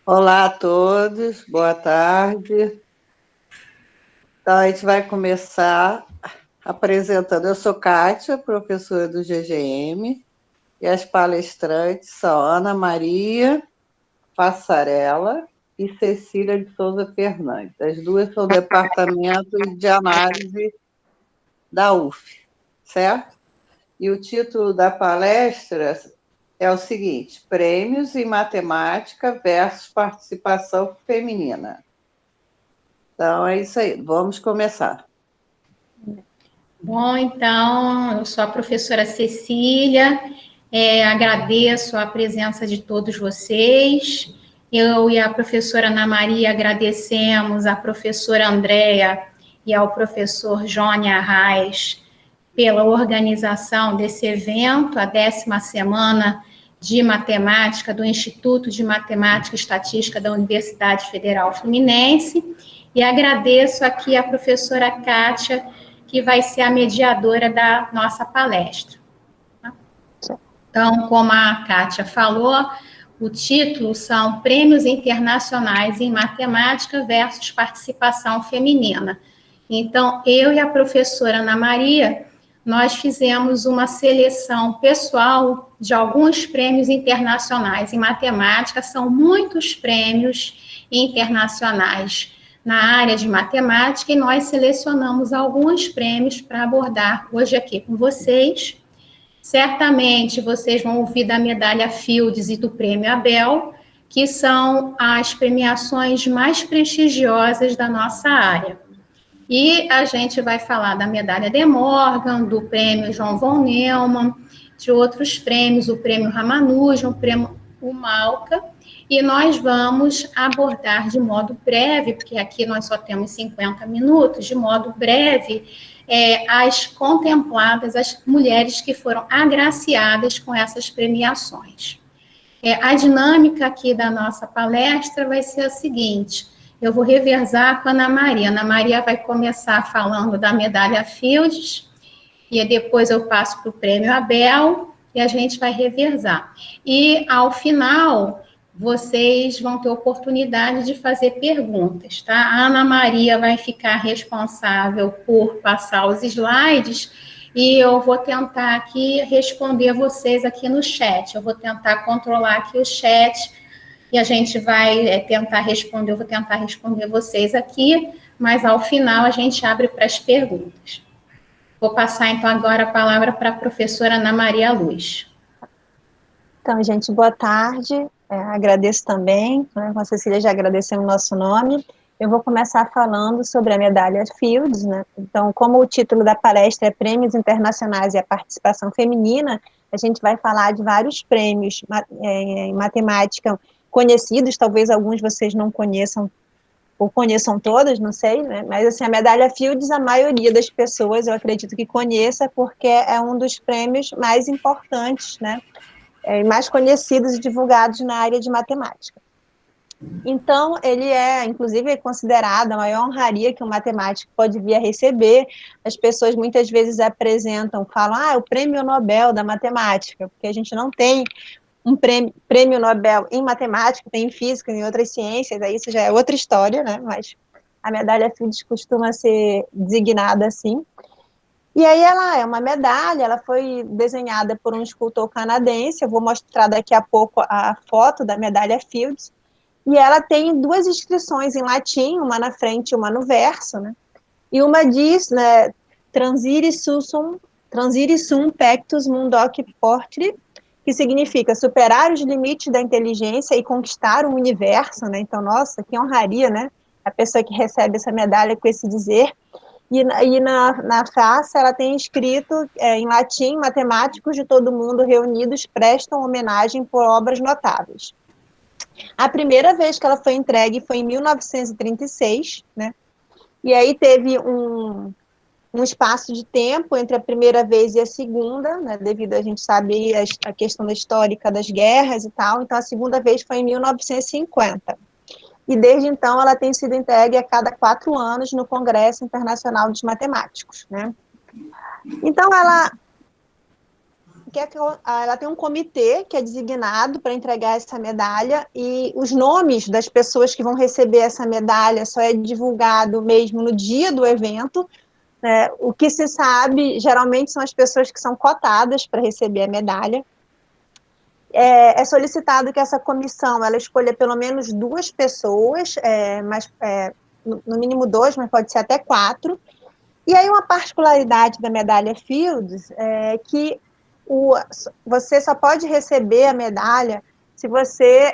Olá a todos, boa tarde. Então, a gente vai começar apresentando. Eu sou Kátia, professora do GGM, e as palestrantes são Ana Maria Passarella e Cecília de Souza Fernandes. As duas são do Departamento de Análise da UF, certo? E o título da palestra é o seguinte: Prêmios em Matemática versus Participação Feminina. Então, é isso aí. Vamos começar. Bom, então, eu sou a professora Cecília, agradeço a presença de todos vocês. Eu e a professora Ana Maria agradecemos à professora Andréa e ao professor Johnny Arraes pela organização desse evento, a 10ª Semana de Matemática do Instituto de Matemática e Estatística da Universidade Federal Fluminense, e agradeço aqui a professora Kátia, que vai ser a mediadora da nossa palestra. Então, como a Kátia falou, o título são Prêmios Internacionais em Matemática versus Participação Feminina. Então, eu e a professora Ana Maria, nós fizemos uma seleção pessoal de alguns prêmios internacionais em matemática, são muitos prêmios internacionais na área de matemática, e nós selecionamos alguns prêmios para abordar hoje aqui com vocês. Certamente vocês vão ouvir da medalha Fields e do prêmio Abel, que são as premiações mais prestigiosas da nossa área. E a gente vai falar da medalha De Morgan, do prêmio João von Neumann, de outros prêmios, o prêmio Ramanujan, o prêmio Malka, e nós vamos abordar de modo breve, porque aqui nós só temos 50 minutos, de modo breve, as contempladas, as mulheres que foram agraciadas com essas premiações. A dinâmica aqui da nossa palestra vai ser a seguinte: eu vou revezar com a Ana Maria. Ana Maria vai começar falando da medalha Fields, e depois eu passo para o prêmio Abel, e a gente vai revezar. E, ao final, vocês vão ter oportunidade de fazer perguntas, tá? A Ana Maria vai ficar responsável por passar os slides, e eu vou tentar aqui responder vocês aqui no chat. Eu vou tentar controlar aqui o chat, e a gente vai tentar responder, eu vou tentar responder vocês aqui, mas ao final a gente abre para as perguntas. Vou passar, então, agora a palavra para a professora Ana Maria Luz. Então, gente, boa tarde. Agradeço também, né, com a Cecília já agradecendo o nosso nome. Eu vou começar falando sobre a medalha Fields, né? Então, como o título da palestra é Prêmios Internacionais e a Participação Feminina, a gente vai falar de vários prêmios em matemática conhecidos, talvez alguns vocês não conheçam, ou conheçam todas, não sei, né? Mas assim, a medalha Fields, a maioria das pessoas, eu acredito que conheça, porque é um dos prêmios mais importantes, né? Mais conhecidos e divulgados na área de matemática. Então, ele é, inclusive, considerado a maior honraria que um matemático pode vir a receber. As pessoas muitas vezes apresentam, falam, é o prêmio Nobel da matemática, porque a gente não tem um prêmio Nobel em matemática, tem em física, em outras ciências, aí isso já é outra história, né? Mas a medalha Fields costuma ser designada assim. E aí ela é uma medalha, ela foi desenhada por um escultor canadense, eu vou mostrar daqui a pouco a foto da medalha Fields, e ela tem duas inscrições em latim, uma na frente e uma no verso, né? E uma diz, né, transire sum pectus mundoque portri, que significa superar os limites da inteligência e conquistar o universo, né? Então, nossa, que honraria, né? A pessoa que recebe essa medalha com esse dizer. E na face ela tem escrito em latim: matemáticos de todo mundo reunidos prestam homenagem por obras notáveis. A primeira vez que ela foi entregue foi em 1936, né? E aí teve um espaço de tempo entre a primeira vez e a segunda, né? Devido a gente sabe a questão da histórica das guerras e tal. Então a segunda vez foi em 1950. E desde então ela tem sido entregue a cada 4 anos no Congresso Internacional dos Matemáticos, né? Então ela tem um comitê que é designado para entregar essa medalha, e os nomes das pessoas que vão receber essa medalha só é divulgado mesmo no dia do evento. O que se sabe, geralmente, são as pessoas que são cotadas para receber a medalha. É solicitado que essa comissão ela escolha pelo menos 2 pessoas, no mínimo 2, mas pode ser até 4. E aí uma particularidade da medalha Fields é que você só pode receber a medalha se você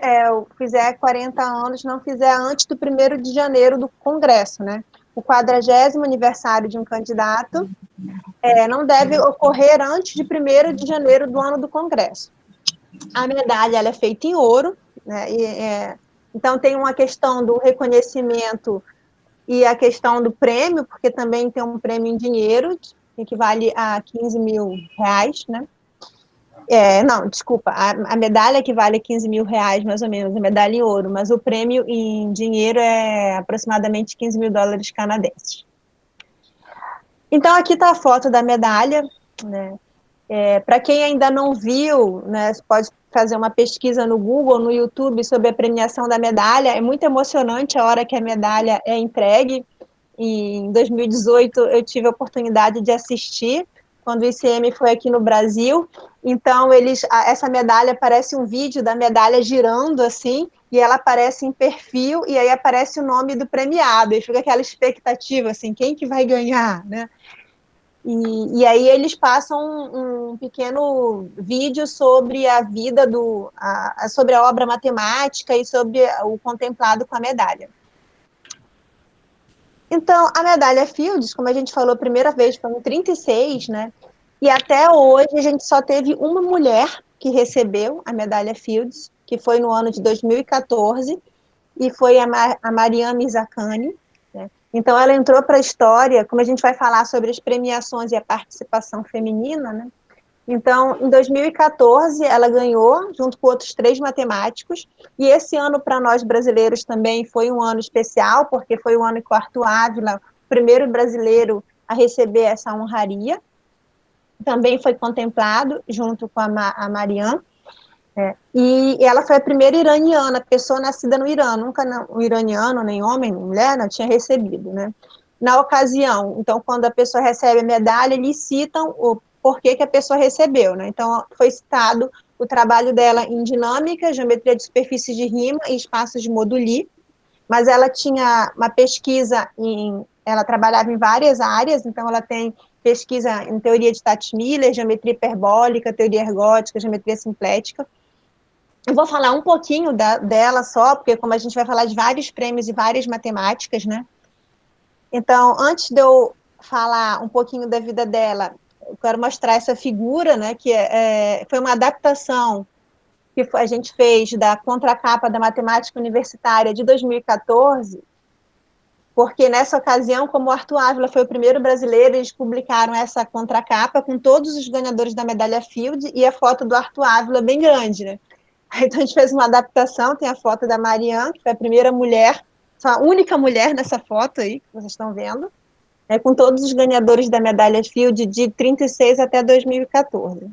fizer 40 anos, não fizer antes do 1º de janeiro do Congresso, né? O 40º aniversário de um candidato não deve ocorrer antes de 1º de janeiro do ano do Congresso. A medalha ela é feita em ouro, né? Então tem uma questão do reconhecimento e a questão do prêmio, porque também tem um prêmio em dinheiro, que equivale a 15 mil reais, né? Não, desculpa, a medalha equivale a 15 mil reais, mais ou menos, a medalha em ouro, mas o prêmio em dinheiro é aproximadamente 15 mil dólares canadenses. Então, aqui está a foto da medalha, né? Para quem ainda não viu, né, você pode fazer uma pesquisa no Google, no YouTube, sobre a premiação da medalha. É muito emocionante a hora que a medalha é entregue. E em 2018, eu tive a oportunidade de assistir, quando o ICM foi aqui no Brasil. Então, essa medalha, parece um vídeo da medalha girando, assim, e ela aparece em perfil, e aí aparece o nome do premiado, e fica aquela expectativa, assim, quem que vai ganhar, né? E aí eles passam um pequeno vídeo sobre a vida sobre a obra matemática e sobre o contemplado com a medalha. Então, a medalha Fields, como a gente falou, a primeira vez foi em 1936, né? E até hoje a gente só teve uma mulher que recebeu a medalha Fields, que foi no ano de 2014, e foi a Mariana Mirzakhani, né? Então, ela entrou para a história, como a gente vai falar sobre as premiações e a participação feminina, né? Então, em 2014, ela ganhou, junto com outros 3 matemáticos, e esse ano, para nós brasileiros, também foi um ano especial, porque foi o ano que o Arthur Ávila, o primeiro brasileiro a receber essa honraria, também foi contemplado, junto com a Marianne. E ela foi a primeira iraniana, pessoa nascida no Irã, nunca um iraniano, nem homem, nem mulher, não tinha recebido, né? Na ocasião, então, quando a pessoa recebe a medalha, eles citam o porquê que a pessoa recebeu, né? Então, foi citado o trabalho dela em dinâmica, geometria de superfície de Riemann e espaços de Moduli, mas ela tinha uma pesquisa ela trabalhava em várias áreas, então ela tem pesquisa em teoria de Tati-Miller, geometria hiperbólica, teoria ergótica, geometria simplética. Eu vou falar um pouquinho dela só, porque como a gente vai falar de vários prêmios e várias matemáticas, né? Então, antes de eu falar um pouquinho da vida dela, eu quero mostrar essa figura, né? Que foi uma adaptação que a gente fez da contracapa da Matemática Universitária de 2014, porque nessa ocasião, como o Arthur Ávila foi o primeiro brasileiro, eles publicaram essa contracapa com todos os ganhadores da medalha Fields e a foto do Arthur Ávila bem grande, né? Então, a gente fez uma adaptação, tem a foto da Marianne, que foi a primeira mulher, a única mulher nessa foto aí, que vocês estão vendo, com todos os ganhadores da medalha Fields de 36 até 2014.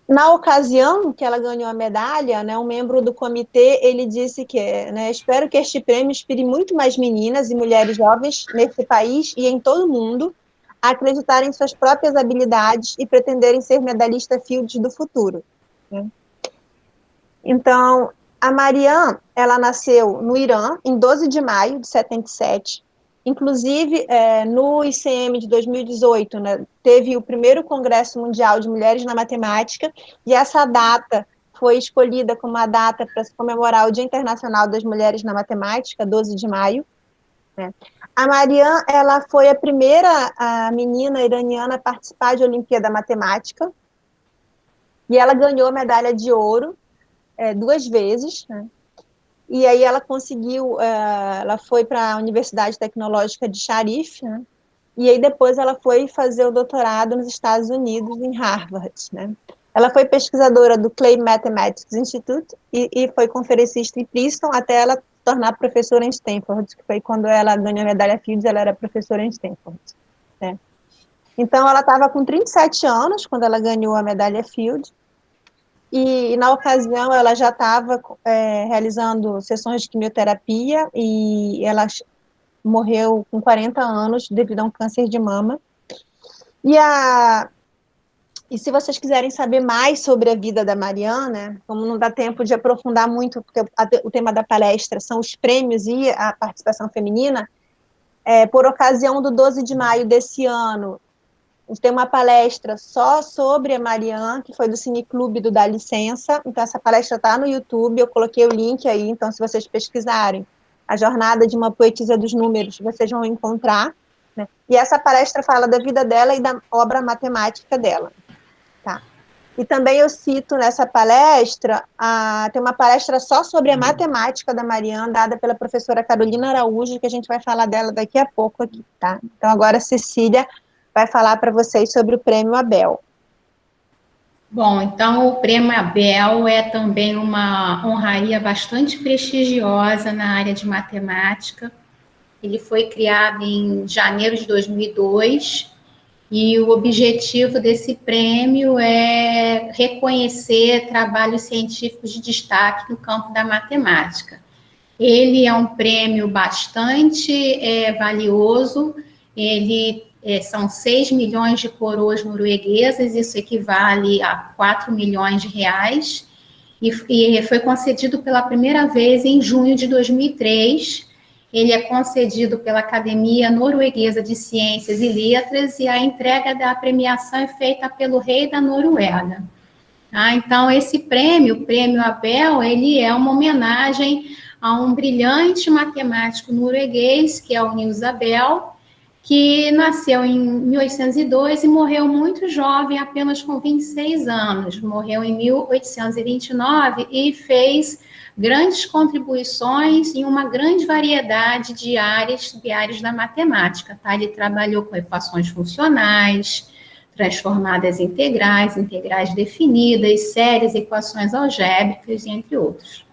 Na ocasião que ela ganhou a medalha, né, um membro do comitê, ele disse que, né, espero que este prêmio inspire muito mais meninas e mulheres jovens nesse país e em todo o mundo a acreditarem em suas próprias habilidades e pretenderem ser medalhista Fields do futuro, né? Então, a Marianne, ela nasceu no Irã em 12 de maio de 77. Inclusive, no ICM de 2018, né, teve o primeiro Congresso Mundial de Mulheres na Matemática, e essa data foi escolhida como a data para se comemorar o Dia Internacional das Mulheres na Matemática, 12 de maio. Né. A Marianne, ela foi a primeira menina iraniana a participar de Olimpíada Matemática, e ela ganhou a medalha de ouro 2 vezes, né. E aí ela conseguiu, ela foi para a Universidade Tecnológica de Sharif, né? E aí depois ela foi fazer o doutorado nos Estados Unidos, em Harvard, né? Ela foi pesquisadora do Clay Mathematics Institute e foi conferencista em Princeton até ela se tornar professora em Stanford, que foi quando ela ganhou a medalha Fields, ela era professora em Stanford, né? Então, ela estava com 37 anos quando ela ganhou a medalha Fields, e na ocasião ela já estava realizando sessões de quimioterapia, e ela morreu com 40 anos devido a um câncer de mama. E se vocês quiserem saber mais sobre a vida da Mariana, como não dá tempo de aprofundar muito, porque o tema da palestra são os prêmios e a participação feminina, por ocasião do 12 de maio desse ano, tem uma palestra só sobre a Mariana, que foi do Cineclube do Dá Licença. Então, essa palestra está no YouTube, eu coloquei o link aí, então, se vocês pesquisarem A Jornada de uma Poetisa dos Números, vocês vão encontrar, né? E essa palestra fala da vida dela e da obra matemática dela. Tá. E também eu cito nessa palestra, tem uma palestra só sobre a matemática da Mariana, dada pela professora Carolina Araújo, que a gente vai falar dela daqui a pouco aqui, tá? Então, agora a Cecília vai falar para vocês sobre o Prêmio Abel. Bom, então o Prêmio Abel é também uma honraria bastante prestigiosa na área de matemática. Ele foi criado em janeiro de 2002 e o objetivo desse prêmio é reconhecer trabalhos científicos de destaque no campo da matemática. Ele é um prêmio bastante valioso, são 6 milhões de coroas norueguesas, isso equivale a 4 milhões de reais, e foi concedido pela primeira vez em junho de 2003. Ele é concedido pela Academia Norueguesa de Ciências e Letras, e a entrega da premiação é feita pelo rei da Noruega. Então, esse prêmio, o Prêmio Abel, ele é uma homenagem a um brilhante matemático norueguês, que é o Niels Abel, que nasceu em 1802 e morreu muito jovem, apenas com 26 anos. Morreu em 1829 e fez grandes contribuições em uma grande variedade de áreas da matemática. Tá? Ele trabalhou com equações funcionais, transformadas integrais, integrais definidas, séries, equações algébricas, entre outros.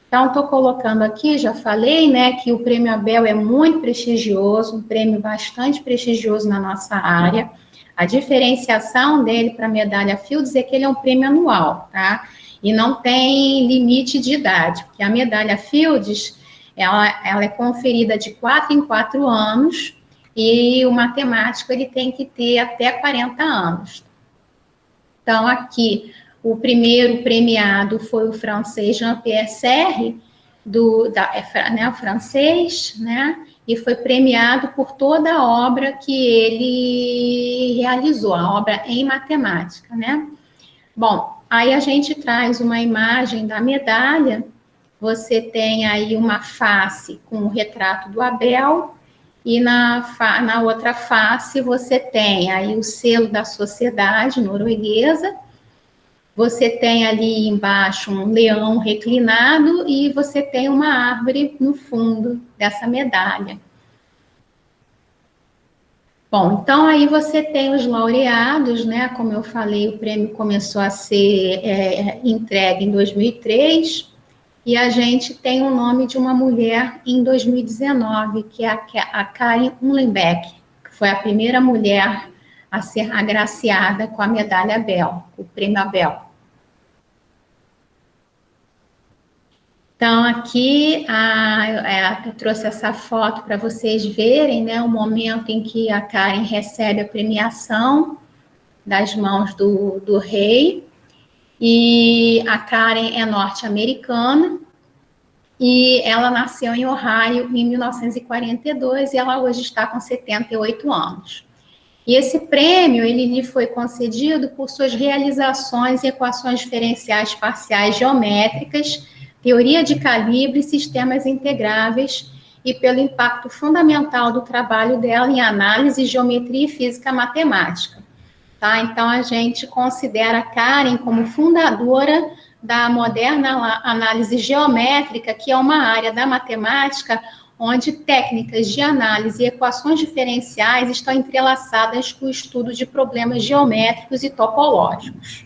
Então, estou colocando aqui, já falei, né, que o Prêmio Abel é muito prestigioso, um prêmio bastante prestigioso na nossa área. A diferenciação dele para a medalha Fields é que ele é um prêmio anual, tá? E não tem limite de idade, porque a medalha Fields, ela é conferida de 4 em 4 anos, e o matemático, ele tem que ter até 40 anos. Então, aqui, o primeiro premiado foi o francês Jean-Pierre Serre, o francês, né? E foi premiado por toda a obra que ele realizou, a obra em matemática, né? Bom, aí a gente traz uma imagem da medalha. Você tem aí uma face com o retrato do Abel, e na outra face você tem aí o selo da sociedade norueguesa. Você tem ali embaixo um leão reclinado e você tem uma árvore no fundo dessa medalha. Bom, então aí você tem os laureados, né? Como eu falei, o prêmio começou a ser entregue em 2003 e a gente tem o nome de uma mulher em 2019, que é a Karin Uhlenbeck, que foi a primeira mulher a ser agraciada com a medalha Abel, o prêmio Abel. Então, aqui eu trouxe essa foto para vocês verem, né, o momento em que a Karen recebe a premiação das mãos do rei. E a Karen é norte-americana e ela nasceu em Ohio em 1942 e ela hoje está com 78 anos. E esse prêmio, ele lhe foi concedido por suas realizações em equações diferenciais parciais geométricas, teoria de calibre e sistemas integráveis, e pelo impacto fundamental do trabalho dela em análise, geometria e física matemática. Tá? Então, a gente considera a Karen como fundadora da moderna análise geométrica, que é uma área da matemática onde técnicas de análise e equações diferenciais estão entrelaçadas com o estudo de problemas geométricos e topológicos.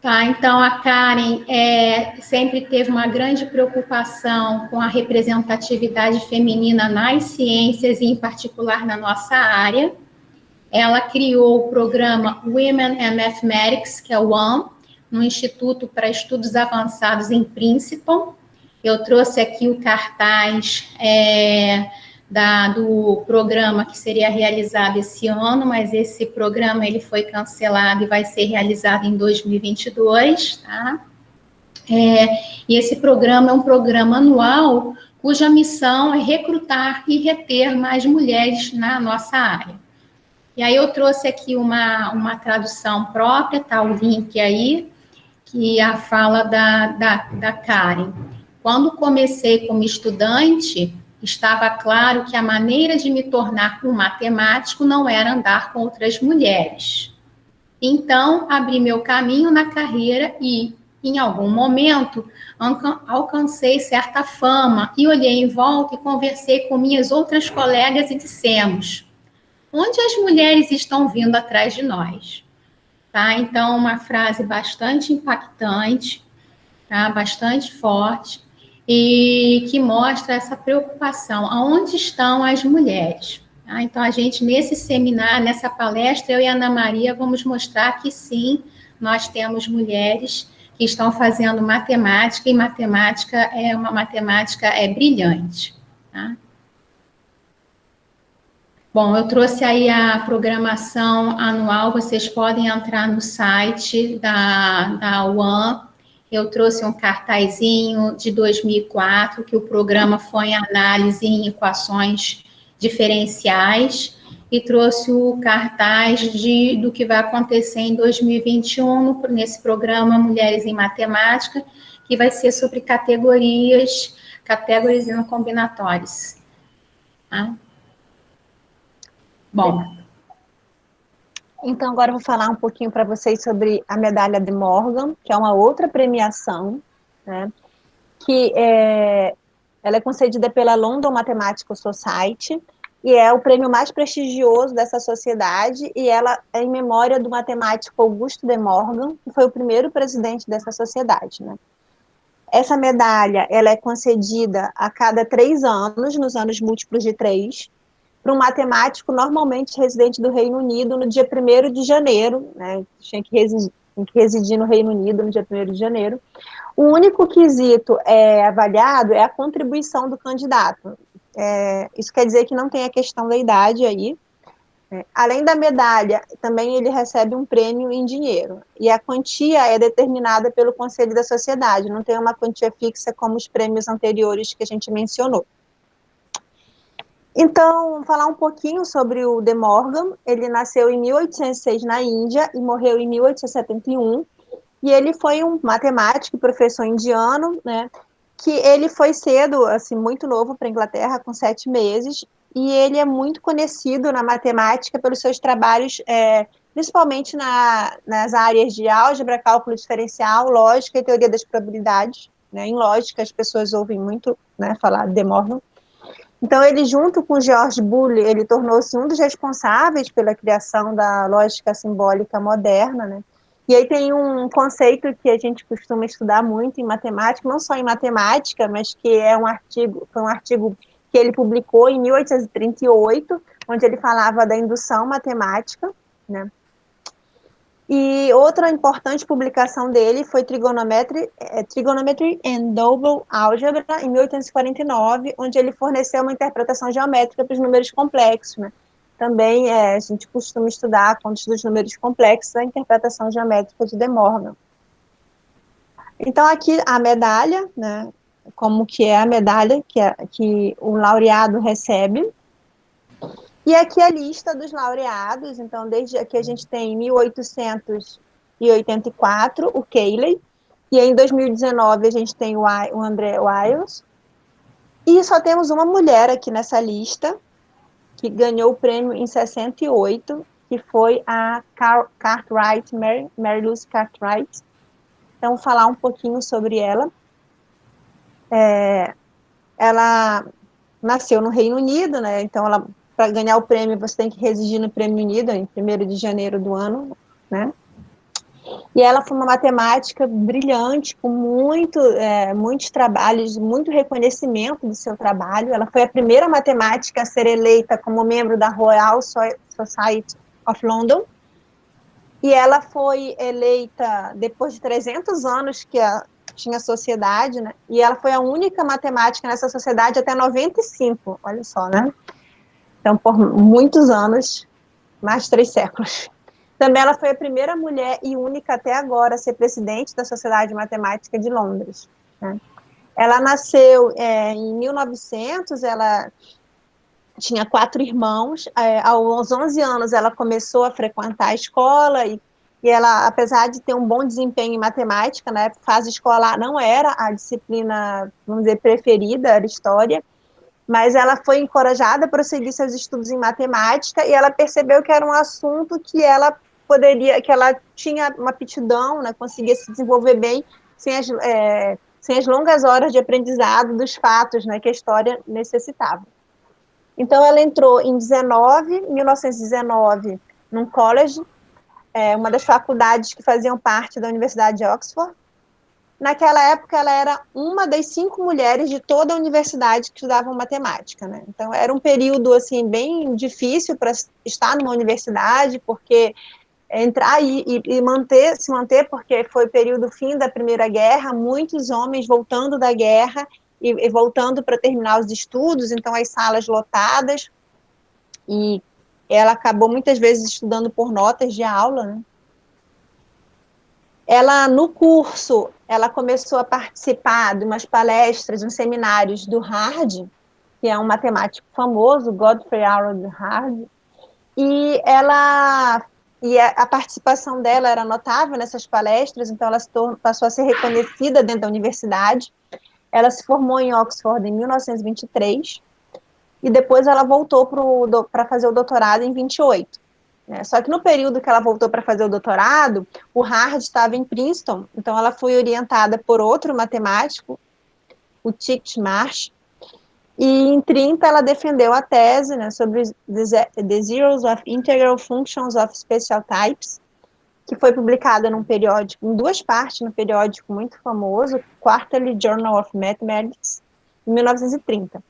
Tá, então a Karen sempre teve uma grande preocupação com a representatividade feminina nas ciências e, em particular, na nossa área. Ela criou o programa Women and Mathematics, que é o WAM, no Instituto para Estudos Avançados em Princeton. Eu trouxe aqui o cartaz do programa que seria realizado esse ano, mas esse programa ele foi cancelado e vai ser realizado em 2022, tá? E esse programa é um programa anual cuja missão é recrutar e reter mais mulheres na nossa área. E aí eu trouxe aqui uma tradução própria, tá o link aí, que é a fala da Karen. Quando comecei como estudante, estava claro que a maneira de me tornar um matemático não era andar com outras mulheres. Então, abri meu caminho na carreira e, em algum momento, alcancei certa fama e olhei em volta e conversei com minhas outras colegas e dissemos: onde as mulheres estão vindo atrás de nós? Tá? Então, uma frase bastante impactante, tá? Bastante forte, e que mostra essa preocupação. Aonde estão as mulheres? Tá? Então, a gente, nesse seminário, nessa palestra, eu e a Ana Maria vamos mostrar que, sim, nós temos mulheres que estão fazendo matemática, e matemática é uma matemática brilhante. Tá? Bom, eu trouxe aí a programação anual, vocês podem entrar no site da UAM. Eu trouxe um cartazinho de 2004, que o programa foi em análise em equações diferenciais, e trouxe o cartaz do que vai acontecer em 2021, nesse programa Mulheres em Matemática, que vai ser sobre categorias e combinatórios. Tá? Bom. Então, agora eu vou falar um pouquinho para vocês sobre a medalha de Morgan, que é uma outra premiação, né, que ela é concedida pela London Mathematical Society, e é o prêmio mais prestigioso dessa sociedade, e ela é em memória do matemático Augusto de Morgan, que foi o primeiro presidente dessa sociedade, né. Essa medalha, ela é concedida a cada 3 anos, nos anos múltiplos de 3, para um matemático normalmente residente do Reino Unido no dia 1º de janeiro, né, tinha que residir no Reino Unido no dia 1º de janeiro. O único quesito avaliado é a contribuição do candidato. Isso quer dizer que não tem a questão da idade aí. Além da medalha, também ele recebe um prêmio em dinheiro, e a quantia é determinada pelo Conselho da Sociedade, não tem uma quantia fixa como os prêmios anteriores que a gente mencionou. Então, falar um pouquinho sobre o De Morgan. Ele nasceu em 1806 na Índia e morreu em 1871, e ele foi um matemático e professor indiano, né, que ele foi cedo, assim, muito novo para a Inglaterra, com 7 meses, e ele é muito conhecido na matemática pelos seus trabalhos, principalmente nas áreas de álgebra, cálculo diferencial, lógica e teoria das probabilidades, né. Em lógica, as pessoas ouvem muito, né, falar de De Morgan. Então, ele, junto com George Boole, ele tornou-se um dos responsáveis pela criação da lógica simbólica moderna, né? E aí tem um conceito que a gente costuma estudar muito em matemática, não só em matemática, mas que foi um artigo que ele publicou em 1838, onde ele falava da indução matemática, né? E outra importante publicação dele foi Trigonometry and Double Algebra, em 1849, onde ele forneceu uma interpretação geométrica para os números complexos, né? Também a gente costuma estudar, quando estuda os números complexos, a interpretação geométrica de De Morgan. Então, aqui a medalha, né, como que é a medalha que o laureado recebe. E aqui a lista dos laureados. Então, desde aqui a gente tem em 1884 o Cayley, e em 2019 a gente tem o André Wiles, e só temos uma mulher aqui nessa lista, que ganhou o prêmio em 68, que foi a Cartwright, Mary Lucy Cartwright. Então, vou falar um pouquinho sobre ela. Ela nasceu no Reino Unido, né? Então, para ganhar o prêmio, você tem que residir no Reino Unido em 1º de janeiro do ano, né? E ela foi uma matemática brilhante, com muitos trabalhos, muito reconhecimento do seu trabalho. Ela foi a primeira matemática a ser eleita como membro da Royal Society of London, e ela foi eleita depois de 300 anos que tinha sociedade, né? E ela foi a única matemática nessa sociedade até 95, olha só, né? Então, por muitos anos, mais de 3 séculos. Também ela foi a primeira mulher e única até agora a ser presidente da Sociedade Matemática de Londres, né? Ela nasceu em 1900, ela tinha 4 irmãos. Aos 11 anos, ela começou a frequentar a escola e ela, apesar de ter um bom desempenho em matemática, na fase escolar não era a disciplina, vamos dizer, preferida, era história, mas ela foi encorajada a prosseguir seus estudos em matemática e ela percebeu que era um assunto que ela tinha uma aptidão, né, conseguia se desenvolver bem sem as longas horas de aprendizado dos fatos, né, que a história necessitava. Então, ela entrou em 1919, num college, uma das faculdades que faziam parte da Universidade de Oxford. Naquela época, ela era uma das 5 mulheres de toda a universidade que estudavam matemática, né? Então, era um período, assim, bem difícil para estar numa universidade, porque entrar e se manter, porque foi o período fim da Primeira Guerra, muitos homens voltando da guerra e voltando para terminar os estudos, então as salas lotadas, e ela acabou muitas vezes estudando por notas de aula, né? Ela, no curso, ela começou a participar de umas palestras, uns seminários do Hard, que é um matemático famoso, Godfrey Harold Hard, e a participação dela era notável nessas palestras, então ela passou a ser reconhecida dentro da universidade. Ela se formou em Oxford em 1923, e depois ela voltou para fazer o doutorado em 28. Né? Só que no período que ela voltou para fazer o doutorado, o Hard estava em Princeton, então ela foi orientada por outro matemático, o Titchmarsh, e em 30 ela defendeu a tese, né, sobre the Zeros of Integral Functions of Special Types, que foi publicada num periódico, em 2 partes, num periódico muito famoso, Quarterly Journal of Mathematics, em 1930.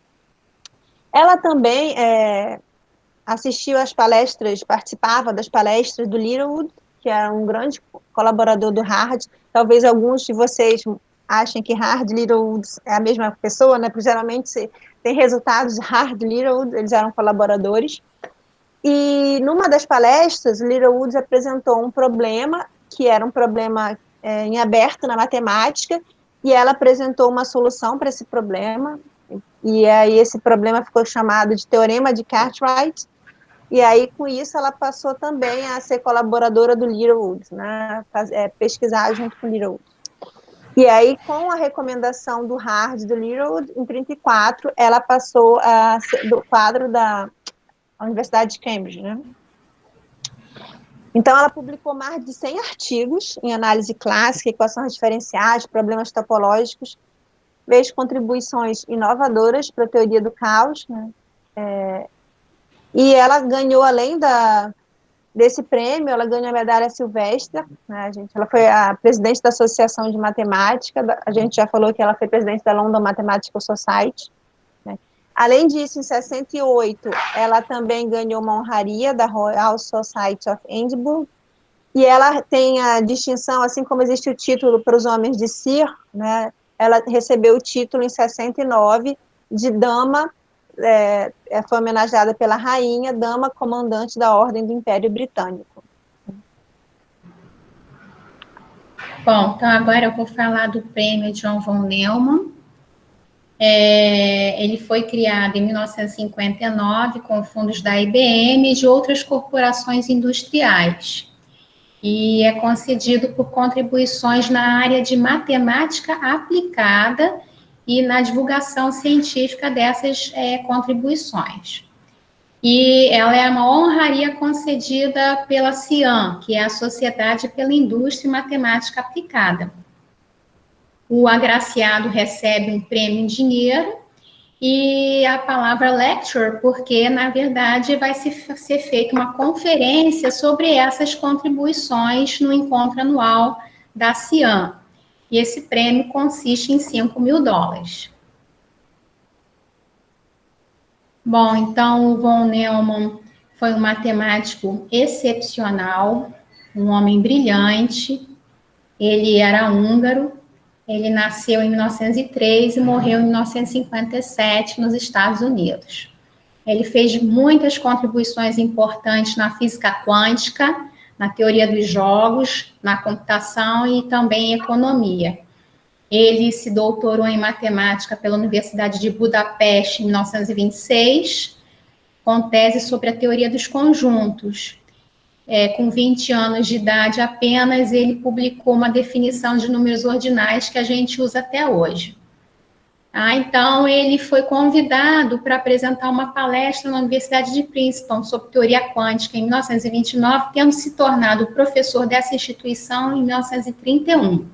Ela também assistiu às palestras, participava das palestras do Littlewood, que era um grande colaborador do Hard. Talvez alguns de vocês achem que Hard e Littlewood é a mesma pessoa, né? Porque geralmente tem resultados de Hard e Littlewood, eles eram colaboradores. E numa das palestras, Littlewood apresentou um problema, que era um problema em aberto na matemática, e ela apresentou uma solução para esse problema, e aí esse problema ficou chamado de Teorema de Cartwright, e aí com isso ela passou também a ser colaboradora do Littlewood, né, pesquisar junto com o Littlewood. E aí, com a recomendação do Hard e do Littlewood, em 34, ela passou a ser do quadro da Universidade de Cambridge, né? Então, ela publicou mais de 100 artigos em análise clássica, equações diferenciais, problemas topológicos, fez contribuições inovadoras para a teoria do caos, né? E ela ganhou, além desse prêmio, ela ganhou a medalha Sylvester, né, ela foi a presidente da Associação de Matemática, a gente já falou que ela foi presidente da London Mathematical Society, né. Além disso, em 68, ela também ganhou uma honraria da Royal Society of Edinburgh, e ela tem a distinção, assim como existe o título para os homens de Sir, né, ela recebeu o título em 69 de Dama, foi homenageada pela rainha, Dama Comandante da Ordem do Império Britânico. Bom, então agora eu vou falar do prêmio John von Neumann. Ele foi criado em 1959 com fundos da IBM e de outras corporações industriais. E é concedido por contribuições na área de matemática aplicada e na divulgação científica dessas contribuições. E ela é uma honraria concedida pela CIAM, que é a Sociedade pela Indústria e Matemática Aplicada. O agraciado recebe um prêmio em dinheiro e a palavra lecture, porque, na verdade, vai ser feita uma conferência sobre essas contribuições no encontro anual da CIAN. E esse prêmio consiste em $5.000. Bom, então, o von Neumann foi um matemático excepcional, um homem brilhante. Ele era húngaro, ele nasceu em 1903 e morreu em 1957 nos Estados Unidos. Ele fez muitas contribuições importantes na física quântica, na teoria dos jogos, na computação e também em economia. Ele se doutorou em matemática pela Universidade de Budapeste em 1926, com tese sobre a teoria dos conjuntos. Com 20 anos de idade apenas, ele publicou uma definição de números ordinais que a gente usa até hoje. Então, ele foi convidado para apresentar uma palestra na Universidade de Princeton sobre teoria quântica em 1929, tendo se tornado professor dessa instituição em 1931.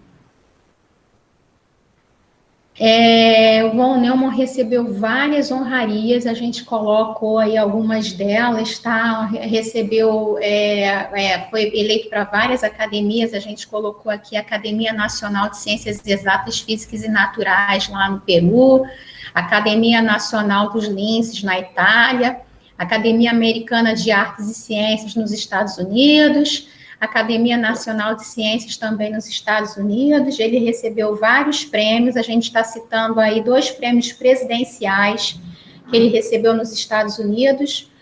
O von Neumann recebeu várias honrarias, a gente colocou aí algumas delas, tá? Recebeu, foi eleito para várias academias, a gente colocou aqui a Academia Nacional de Ciências Exatas, Físicas e Naturais, lá no Peru, Academia Nacional dos Linces, na Itália, Academia Americana de Artes e Ciências, nos Estados Unidos, Academia Nacional de Ciências também nos Estados Unidos. Ele recebeu vários prêmios, a gente está citando aí 2 prêmios presidenciais que ele recebeu nos Estados Unidos,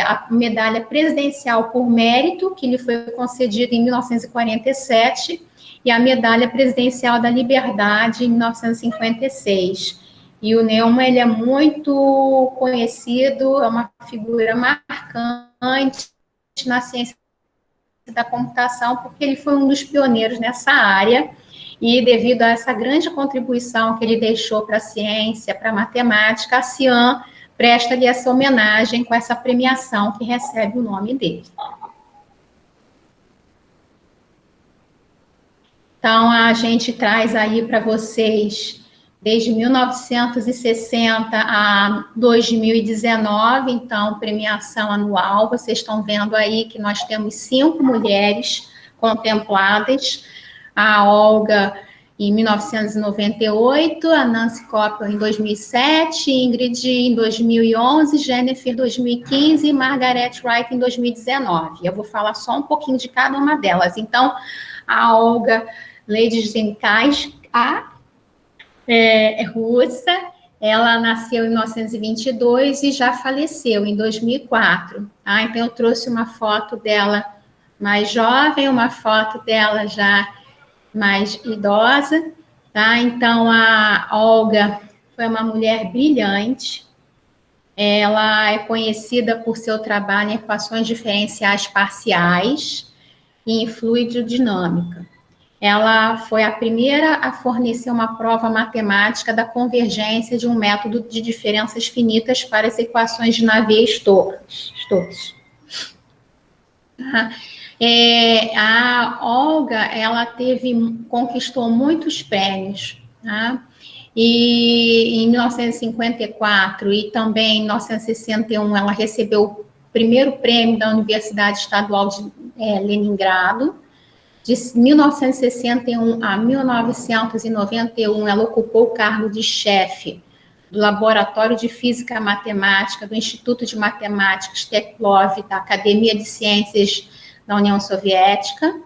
a medalha presidencial por mérito, que lhe foi concedida em 1947, e a medalha presidencial da liberdade em 1956. E o Neumann, ele é muito conhecido, é uma figura marcante na ciência da computação, porque ele foi um dos pioneiros nessa área, e devido a essa grande contribuição que ele deixou para a ciência, para a matemática, a CIAN presta-lhe essa homenagem com essa premiação que recebe o nome dele. Então, a gente traz aí para vocês, desde 1960 a 2019, então, premiação anual. Vocês estão vendo aí que nós temos 5 mulheres contempladas, a Olga em 1998, a Nancy Koppel em 2007, Ingrid em 2011, Jennifer em 2015 e Margaret Wright em 2019. Eu vou falar só um pouquinho de cada uma delas. Então, a Olga Ledzinskaya, russa, ela nasceu em 1922 e já faleceu em 2004. Então, eu trouxe uma foto dela mais jovem, uma foto dela já mais idosa, tá? Então, a Olga foi uma mulher brilhante. Ela é conhecida por seu trabalho em equações diferenciais parciais e em fluidodinâmica. Ela foi a primeira a fornecer uma prova matemática da convergência de um método de diferenças finitas para as equações de Navier-Stokes. A Olga, ela conquistou muitos prêmios, tá? E em 1954 e também em 1961 ela recebeu o primeiro prêmio da Universidade Estadual de Leningrado. De 1961 a 1991, ela ocupou o cargo de chefe do Laboratório de Física Matemática do Instituto de Matemáticas Teklov da Academia de Ciências da União Soviética.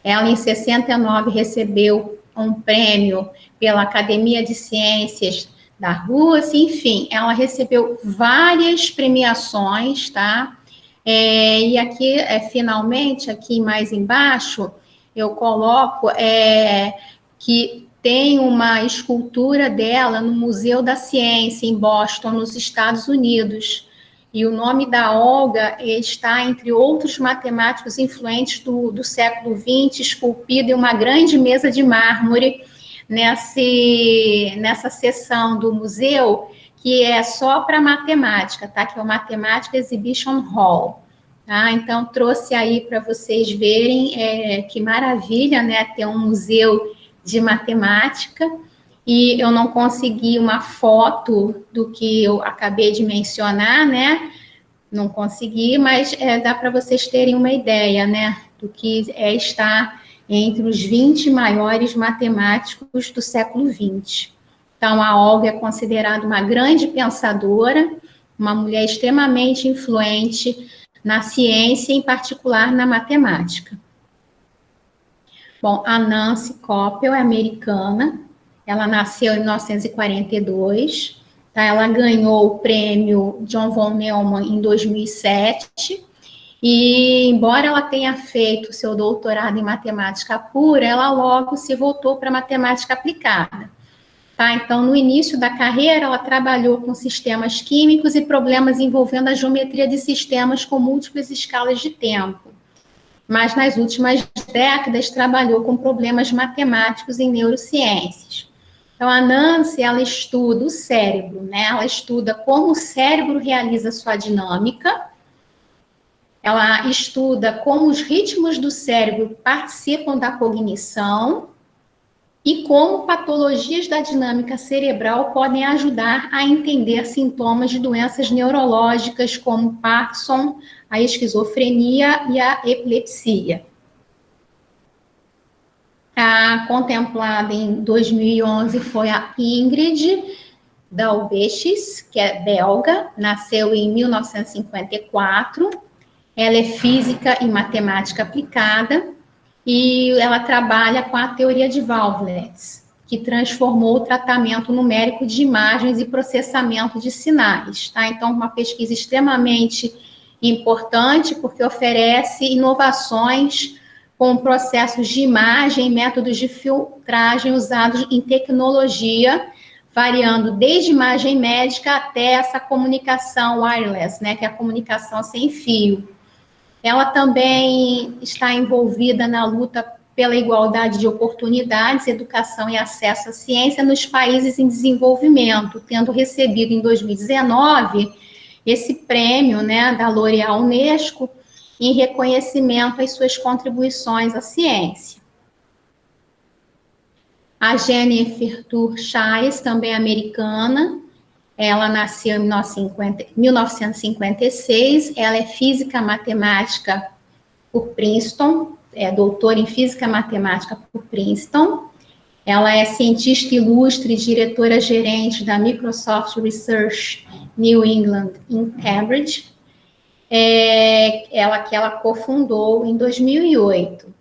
Ela, em 69, recebeu um prêmio pela Academia de Ciências da Rússia, enfim, ela recebeu várias premiações, tá? E aqui, finalmente, aqui mais embaixo, eu coloco que tem uma escultura dela no Museu da Ciência, em Boston, nos Estados Unidos. E o nome da Olga está entre outros matemáticos influentes do século XX, esculpido em uma grande mesa de mármore nessa seção do museu, que é só para matemática, tá? Que é o Mathematics Exhibition Hall. Tá? Então, trouxe aí para vocês verem que maravilha, né? Ter um museu de matemática. e eu não consegui uma foto do que eu acabei de mencionar, né? Não consegui, mas dá para vocês terem uma ideia, né? Do que estar entre os 20 maiores matemáticos do século XX. Então, a Olga é considerada uma grande pensadora, uma mulher extremamente influente na ciência, em particular na matemática. Bom, a Nancy Koppel é americana, ela nasceu em 1942, tá? Ela ganhou o prêmio John von Neumann em 2007, e embora ela tenha feito seu doutorado em matemática pura, ela logo se voltou para matemática aplicada. Tá? Então, no início da carreira, ela trabalhou com sistemas químicos e problemas envolvendo a geometria de sistemas com múltiplas escalas de tempo. Mas, nas últimas décadas, trabalhou com problemas matemáticos em neurociências. Então, a Nancy, ela estuda o cérebro, né? Ela estuda como o cérebro realiza sua dinâmica, ela estuda como os ritmos do cérebro participam da cognição e como patologias da dinâmica cerebral podem ajudar a entender sintomas de doenças neurológicas como Parkinson, a esquizofrenia e a epilepsia. A contemplada em 2011 foi a Ingrid Daubechies, que é belga, nasceu em 1954. Ela é física e matemática aplicada e ela trabalha com a teoria de Wavlets, que transformou o tratamento numérico de imagens e processamento de sinais. Tá? Então, uma pesquisa extremamente importante, porque oferece inovações com processos de imagem, métodos de filtragem usados em tecnologia, variando desde imagem médica até essa comunicação wireless, né, que é a comunicação sem fio. Ela também está envolvida na luta pela igualdade de oportunidades, educação e acesso à ciência nos países em desenvolvimento, tendo recebido em 2019 esse prêmio, né, da L'Oréal Unesco, em reconhecimento às suas contribuições à ciência. A Jennifer Tur Chais, também americana, ela nasceu em 1956, ela é física matemática por Princeton, é doutora em física matemática por Princeton. Ela é cientista ilustre e diretora-gerente da Microsoft Research New England em Cambridge, que ela cofundou em 2008.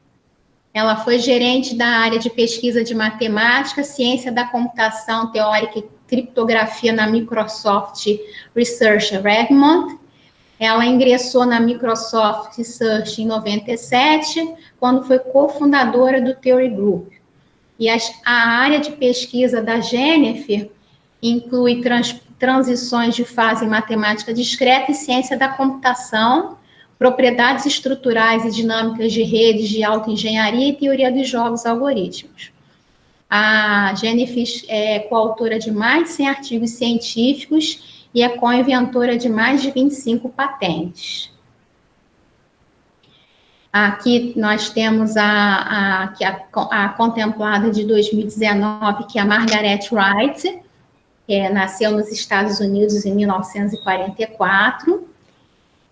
Ela foi gerente da área de pesquisa de matemática, ciência da computação teórica e criptografia na Microsoft Research Redmond. Ela ingressou na Microsoft Research em 97, quando foi cofundadora do Theory Group. E a área de pesquisa da Jennifer inclui transições de fase em matemática discreta e ciência da computação, propriedades estruturais e dinâmicas de redes de alta engenharia e teoria dos jogos algoritmos. A Jennifer é coautora de mais de 100 artigos científicos e é co-inventora de mais de 25 patentes. Aqui nós temos a contemplada de 2019, que é a Margaret Wright, nasceu nos Estados Unidos em 1944.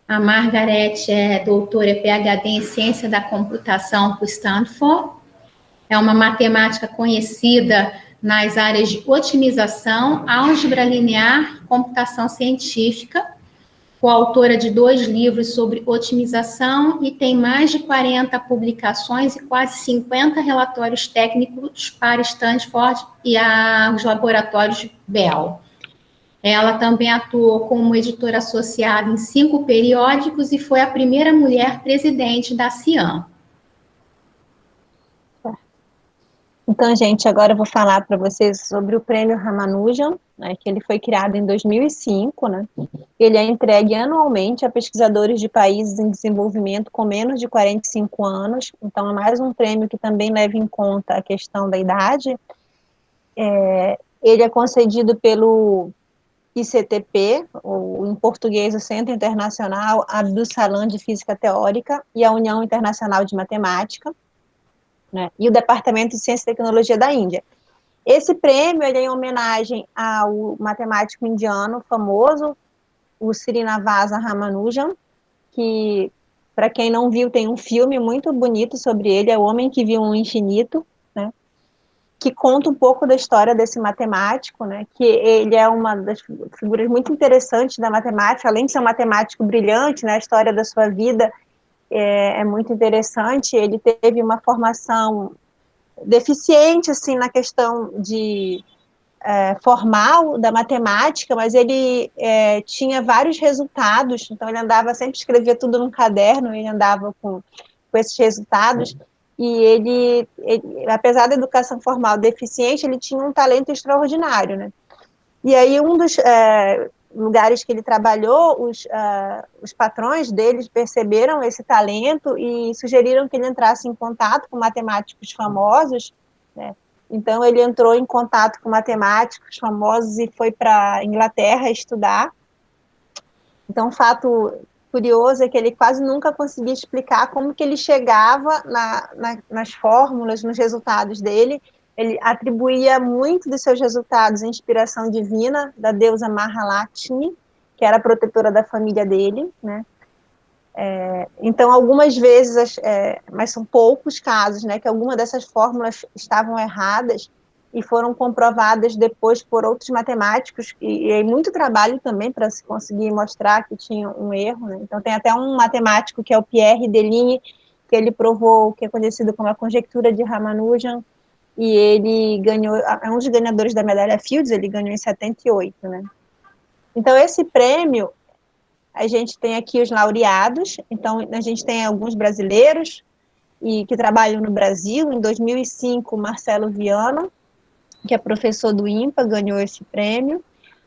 A Margaret é doutora PhD em Ciência da Computação por Stanford. É uma matemática conhecida nas áreas de otimização, álgebra linear e computação científica, coautora de 2 livros sobre otimização e tem mais de 40 publicações e quase 50 relatórios técnicos para Stanford e os laboratórios Bell. Ela também atuou como editora associada em 5 periódicos e foi a primeira mulher presidente da CIAM. Então, gente, agora eu vou falar para vocês sobre o Prêmio Ramanujan, né, que ele foi criado em 2005, né? Ele é entregue anualmente a pesquisadores de países em desenvolvimento com menos de 45 anos, então é mais um prêmio que também leva em conta a questão da idade. Ele é concedido pelo ICTP, ou em português, o Centro Internacional Abdus Salam de Física Teórica, e a União Internacional de Matemática, né, e o Departamento de Ciência e Tecnologia da Índia. Esse prêmio ele é em homenagem ao matemático indiano famoso, o Srinivasa Ramanujan, que, para quem não viu, tem um filme muito bonito sobre ele, é O Homem que Viu o Infinito, né, que conta um pouco da história desse matemático, né, que ele é uma das figuras muito interessantes da matemática, além de ser um matemático brilhante, né, a história da sua vida é muito interessante. Ele teve uma formação deficiente, assim, na questão de formal da matemática, mas ele tinha vários resultados, então ele andava, sempre escrevia tudo num caderno, ele andava com esses resultados, e ele, apesar da educação formal deficiente, ele tinha um talento extraordinário, né? E aí um dos lugares que ele trabalhou, os patrões deles perceberam esse talento e sugeriram que ele entrasse em contato com matemáticos famosos, né? Então ele entrou em contato com matemáticos famosos e foi para a Inglaterra estudar. Então, um fato curioso é que ele quase nunca conseguia explicar como que ele chegava nas fórmulas, nos resultados dele. Ele atribuía muito dos seus resultados à inspiração divina da deusa Mahalakshmi, que era a protetora da família dele, né? Então, algumas vezes, mas são poucos casos, né, que alguma dessas fórmulas estavam erradas e foram comprovadas depois por outros matemáticos, e muito trabalho também para se conseguir mostrar que tinha um erro, né? Então, tem até um matemático que é o Pierre Deligne, que ele provou o que é conhecido como a conjectura de Ramanujan, e ele ganhou, é um dos ganhadores da medalha Fields, ele ganhou em 78, né? Então, esse prêmio, a gente tem aqui os laureados, então a gente tem alguns brasileiros e que trabalham no Brasil. Em 2005, Marcelo Viana, que é professor do IMPA, ganhou esse prêmio.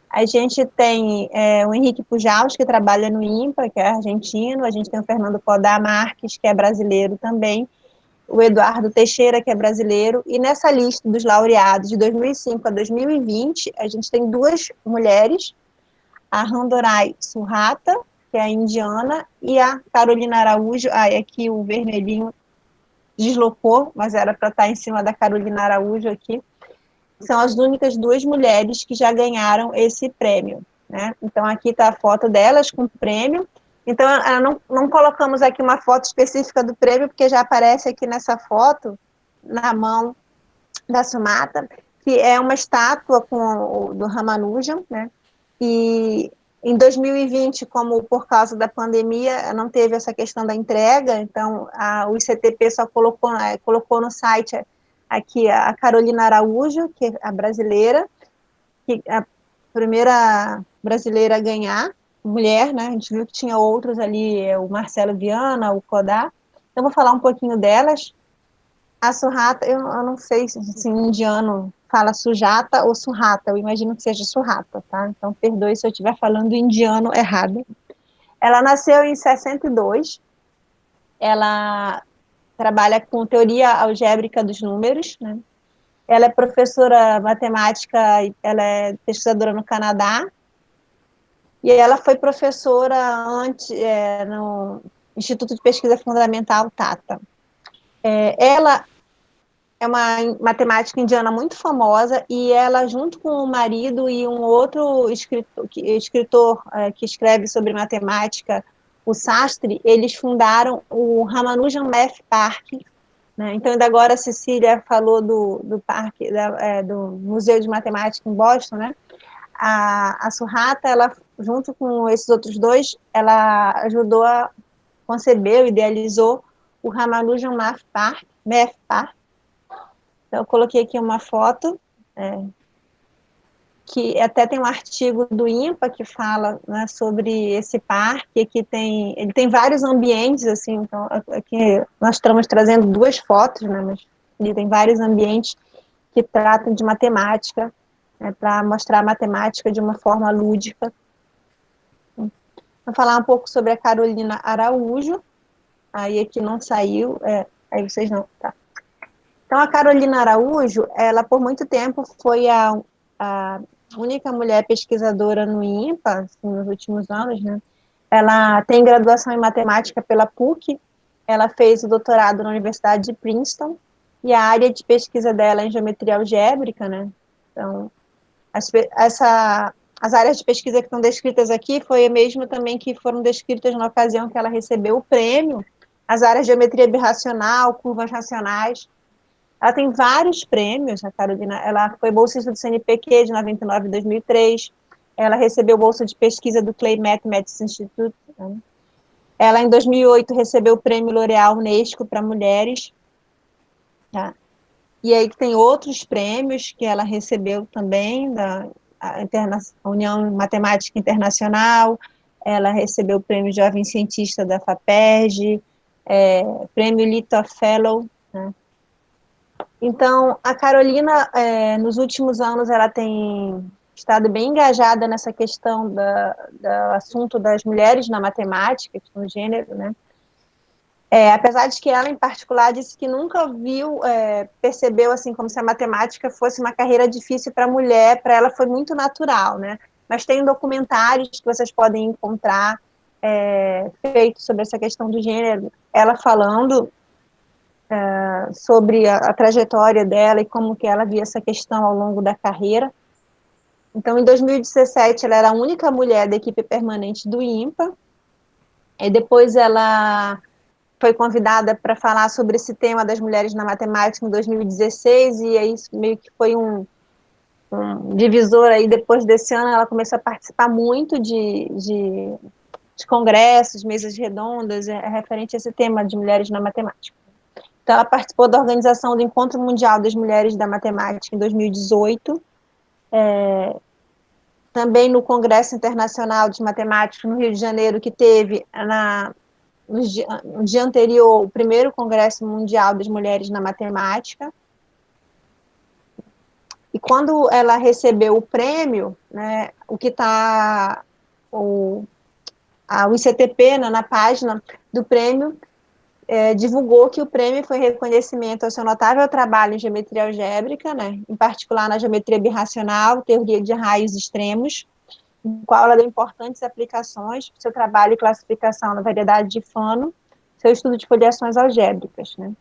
A gente tem o Henrique Pujaus, que trabalha no IMPA, que é argentino. A gente tem o Fernando Podar Marques, que é brasileiro também. O Eduardo Teixeira, que é brasileiro. E nessa lista dos laureados de 2005 a 2020, a gente tem duas mulheres, a Randorai Suhata, que é a indiana, e a Carolina Araújo, aqui o vermelhinho deslocou, mas era para estar em cima da Carolina Araújo aqui, são as únicas duas mulheres que já ganharam esse prêmio, né? Então, aqui está a foto delas com o prêmio. Então, não colocamos aqui uma foto específica do prêmio, porque já aparece aqui nessa foto, na mão da Sumata, que é uma estátua do Ramanujan, né? E em 2020, como por causa da pandemia não teve essa questão da entrega, então o ICTP só colocou no site aqui a Carolina Araújo, que é a brasileira, que é a primeira brasileira a ganhar, mulher, né? A gente viu que tinha outros ali, o Marcelo Viana, o Kodá. Então, vou falar um pouquinho delas. A Suhata, eu não sei se em indiano fala Sujata ou Suhata, eu imagino que seja Suhata, tá? Então, perdoe se eu estiver falando indiano errado. Ela nasceu em 62, ela trabalha com teoria algébrica dos números, né? Ela é professora matemática, ela é pesquisadora no Canadá, e ela foi professora no Instituto de Pesquisa Fundamental, TATA. Ela é uma matemática indiana muito famosa, e ela, junto com o marido e um outro escritor que escreve sobre matemática, o Sastry, eles fundaram o Ramanujan Math Park, né? Então, ainda agora a Cecília falou do parque, do Museu de Matemática em Boston, né? A Suhata, ela, junto com esses outros dois, ela ajudou a conceber, idealizou o Ramanujan Math Park. Então, eu coloquei aqui uma foto, que até tem um artigo do INPA que fala, né, sobre esse parque, que ele tem vários ambientes, assim, então aqui nós estamos trazendo duas fotos, né, mas ele tem vários ambientes que tratam de matemática, né, para mostrar a matemática de uma forma lúdica. Vou falar um pouco sobre a Carolina Araújo, aí aqui não saiu, aí vocês não, tá. Então, a Carolina Araújo, ela por muito tempo foi a única mulher pesquisadora no INPA, assim, nos últimos anos, né? Ela tem graduação em matemática pela PUC, ela fez o doutorado na Universidade de Princeton, e a área de pesquisa dela é em geometria algébrica, né? Então, as áreas de pesquisa que estão descritas aqui foi a mesma também que foram descritas na ocasião que ela recebeu o prêmio, as áreas de geometria birracional, curvas racionais. Ela tem vários prêmios, a Carolina, ela foi bolsista do CNPq de 99 e 2003, ela recebeu bolsa de pesquisa do Clay Mathematics Institute, né? Ela, em 2008, recebeu o prêmio L'Oréal Unesco para mulheres, tá? E aí tem outros prêmios que ela recebeu também, da União Matemática Internacional, ela recebeu o prêmio Jovem Cientista da FAPERJ, prêmio Lito Fellow, né? Então, a Carolina, nos últimos anos, ela tem estado bem engajada nessa questão do assunto das mulheres na matemática, questão do gênero, né? Apesar de que ela, em particular, disse que nunca percebeu, assim, como se a matemática fosse uma carreira difícil para a mulher, para ela foi muito natural, né? Mas tem documentários que vocês podem encontrar feitos sobre essa questão do gênero, ela falando sobre a trajetória dela e como que ela via essa questão ao longo da carreira. Então, em 2017, ela era a única mulher da equipe permanente do INPA, e depois ela foi convidada para falar sobre esse tema das mulheres na matemática em 2016, e aí meio que foi um divisor aí. Depois desse ano, ela começou a participar muito de congressos, mesas redondas, referente a esse tema de mulheres na matemática. Então, ela participou da organização do Encontro Mundial das Mulheres da Matemática em 2018, também no Congresso Internacional de Matemática no Rio de Janeiro, que teve no dia anterior o primeiro Congresso Mundial das Mulheres na Matemática. E quando ela recebeu o prêmio, né, o ICTP, na página do prêmio, divulgou que o prêmio foi reconhecimento ao seu notável trabalho em geometria algébrica, né, em particular na geometria birracional, teoria de raios extremos, no qual ela deu importantes aplicações para o seu trabalho e classificação na variedade de Fano, seu estudo de foliações algébricas, né.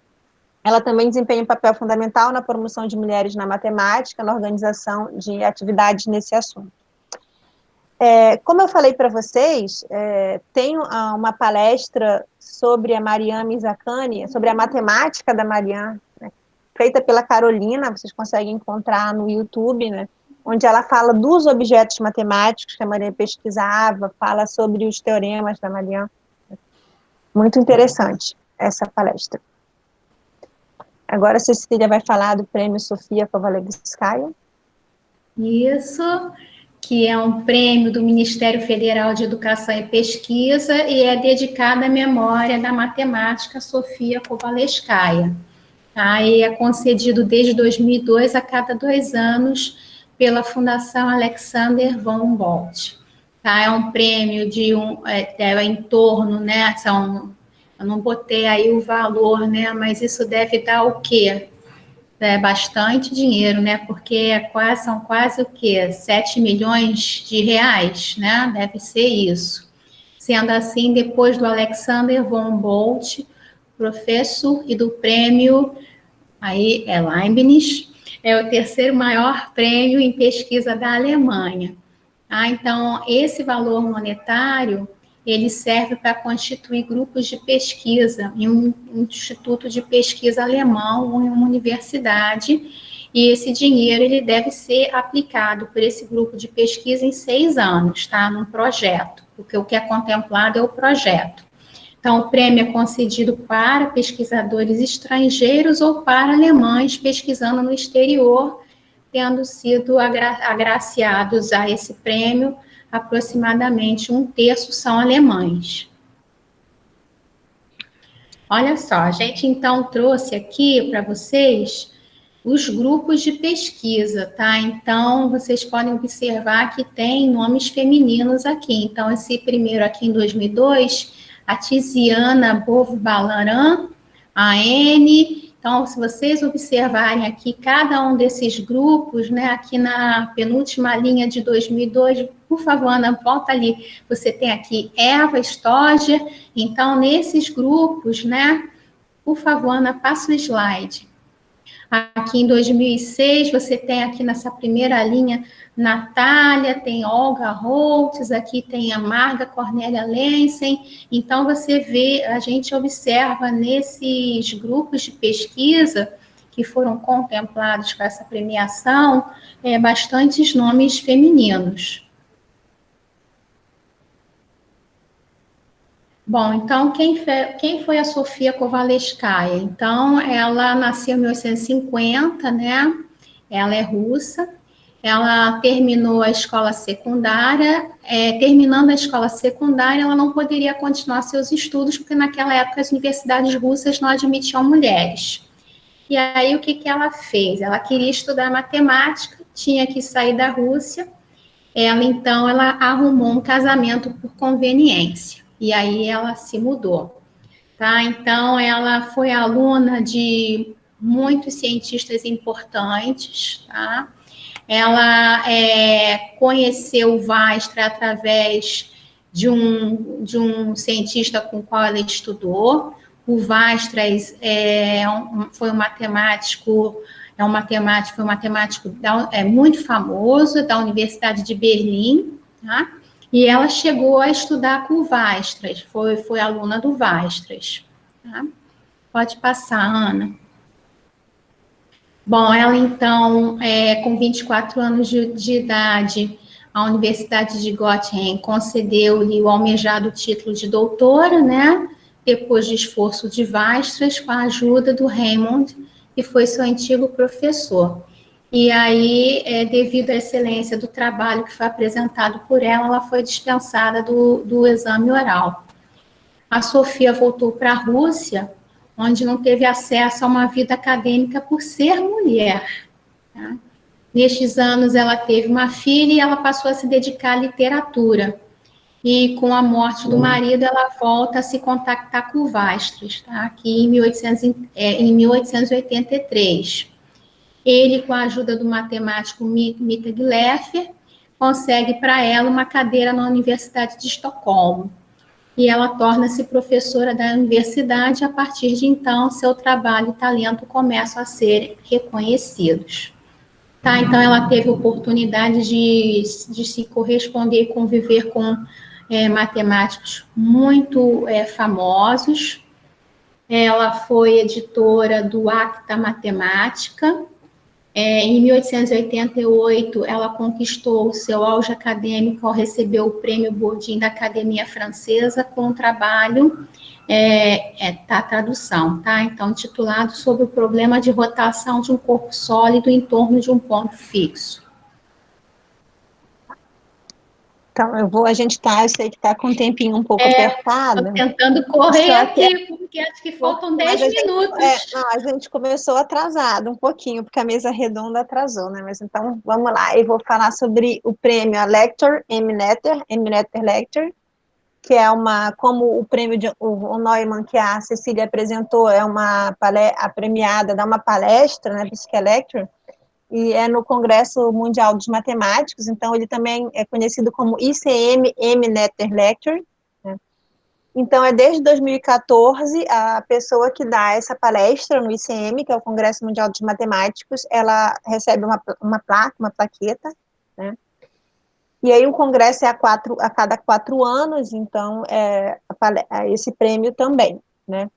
Ela também desempenha um papel fundamental na promoção de mulheres na matemática, na organização de atividades nesse assunto. Como eu falei para vocês, tem uma palestra sobre a Mariame Zaccani, sobre a matemática da Mariame, né, feita pela Carolina, vocês conseguem encontrar no YouTube, né, onde ela fala dos objetos matemáticos que a Mariame pesquisava, fala sobre os teoremas da Mariame. Muito interessante essa palestra. Agora a Cecília vai falar do Prêmio Sofia Kovalevskaya. Isso, que é um prêmio do Ministério Federal de Educação e Pesquisa e é dedicado à memória da matemática Sofia Kovalevskaya. Tá? E é concedido desde 2002 a cada 2 anos pela Fundação Alexander von Humboldt. Tá? É um prêmio de em torno, né, eu não botei aí o valor, né, mas isso deve dar o quê? Bastante dinheiro, né, porque são quase o quê? 7 milhões de reais, né, deve ser isso. Sendo assim, depois do Alexander von Humboldt, professor, e do prêmio aí Leibniz, é o terceiro maior prêmio em pesquisa da Alemanha. Então, esse valor monetário, ele serve para constituir grupos de pesquisa em um instituto de pesquisa alemão ou em uma universidade, e esse dinheiro ele deve ser aplicado por esse grupo de pesquisa em 6 anos, tá? Num projeto, porque o que é contemplado é o projeto. Então, o prêmio é concedido para pesquisadores estrangeiros ou para alemães pesquisando no exterior, tendo sido agraciados a esse prêmio, aproximadamente 1/3 são alemães. Olha só, a gente então trouxe aqui para vocês os grupos de pesquisa, tá? Então, vocês podem observar que tem nomes femininos aqui. Então, esse primeiro aqui em 2002, a Tiziana Bov-Balaran, a Anne. Então, se vocês observarem aqui cada um desses grupos, né, aqui na penúltima linha de 2002, por favor, Ana, volta ali. Você tem aqui Eva Stoger. Então, nesses grupos, né, por favor, Ana, passa o slide. Aqui em 2006, você tem aqui nessa primeira linha Natália, tem Olga Holtz, aqui tem a Marga Cornélia Lensen. Então, você vê, a gente observa nesses grupos de pesquisa que foram contemplados com essa premiação, bastantes nomes femininos. Bom, então, quem foi a Sofia Kovalevskaya? Então, ela nasceu em 1850, né? Ela é russa. Ela terminou a escola secundária. Terminando a escola secundária, ela não poderia continuar seus estudos, porque naquela época as universidades russas não admitiam mulheres. E aí, o que ela fez? Ela queria estudar matemática, tinha que sair da Rússia. Então, ela arrumou um casamento por conveniência. E aí, ela se mudou. Tá? Então, ela foi aluna de muitos cientistas importantes. Tá? Ela conheceu o Weierstrass através de um cientista com o qual ela estudou. O Weierstrass foi um matemático muito famoso, da Universidade de Berlim, tá? E ela chegou a estudar com o Weierstrass, foi aluna do Weierstrass. Tá? Pode passar, Ana. Bom, ela então, com 24 anos de idade, a Universidade de Göttingen concedeu-lhe o almejado título de doutora, né? Depois de esforço de Weierstrass, com a ajuda do Raymond, que foi seu antigo professor. E aí, devido à excelência do trabalho que foi apresentado por ela foi dispensada do exame oral. A Sofia voltou para a Rússia, onde não teve acesso a uma vida acadêmica por ser mulher. Tá? Nestes anos, ela teve uma filha e ela passou a se dedicar à literatura. E com a morte do marido, ela volta a se contactar com o Weierstrass, tá? Aqui em 1883. Ele, com a ajuda do matemático Mita Gleffer, consegue para ela uma cadeira na Universidade de Estocolmo. E ela torna-se professora da universidade. A partir de então, seu trabalho e talento começam a ser reconhecidos. Tá? Então, ela teve oportunidade de se corresponder e conviver com matemáticos muito famosos. Ela foi editora do Acta Matemática. Em 1888, ela conquistou o seu auge acadêmico ao receber o Prêmio Bourdin da Academia Francesa com um trabalho, a tradução, tá? Então, titulado sobre o problema de rotação de um corpo sólido em torno de um ponto fixo. Então, eu sei que está com um tempinho um pouco apertado. Estou tentando correr aqui, porque acho que faltam 10 minutos. A gente começou atrasado um pouquinho, porque a mesa redonda atrasou, né? Mas então, vamos lá. Eu vou falar sobre o prêmio a Lecture M. Netter Lecture, que é como o prêmio o Neumann, que a Cecília apresentou, a premiada, dá uma palestra, né? Por isso que é Lecture. E é no Congresso Mundial dos Matemáticos, então ele também é conhecido como ICM M. Netter Lecture, né? Então, desde 2014, a pessoa que dá essa palestra no ICM, que é o Congresso Mundial dos Matemáticos, ela recebe uma plaqueta, né? E aí o congresso é a cada 4 anos, então esse prêmio também, né?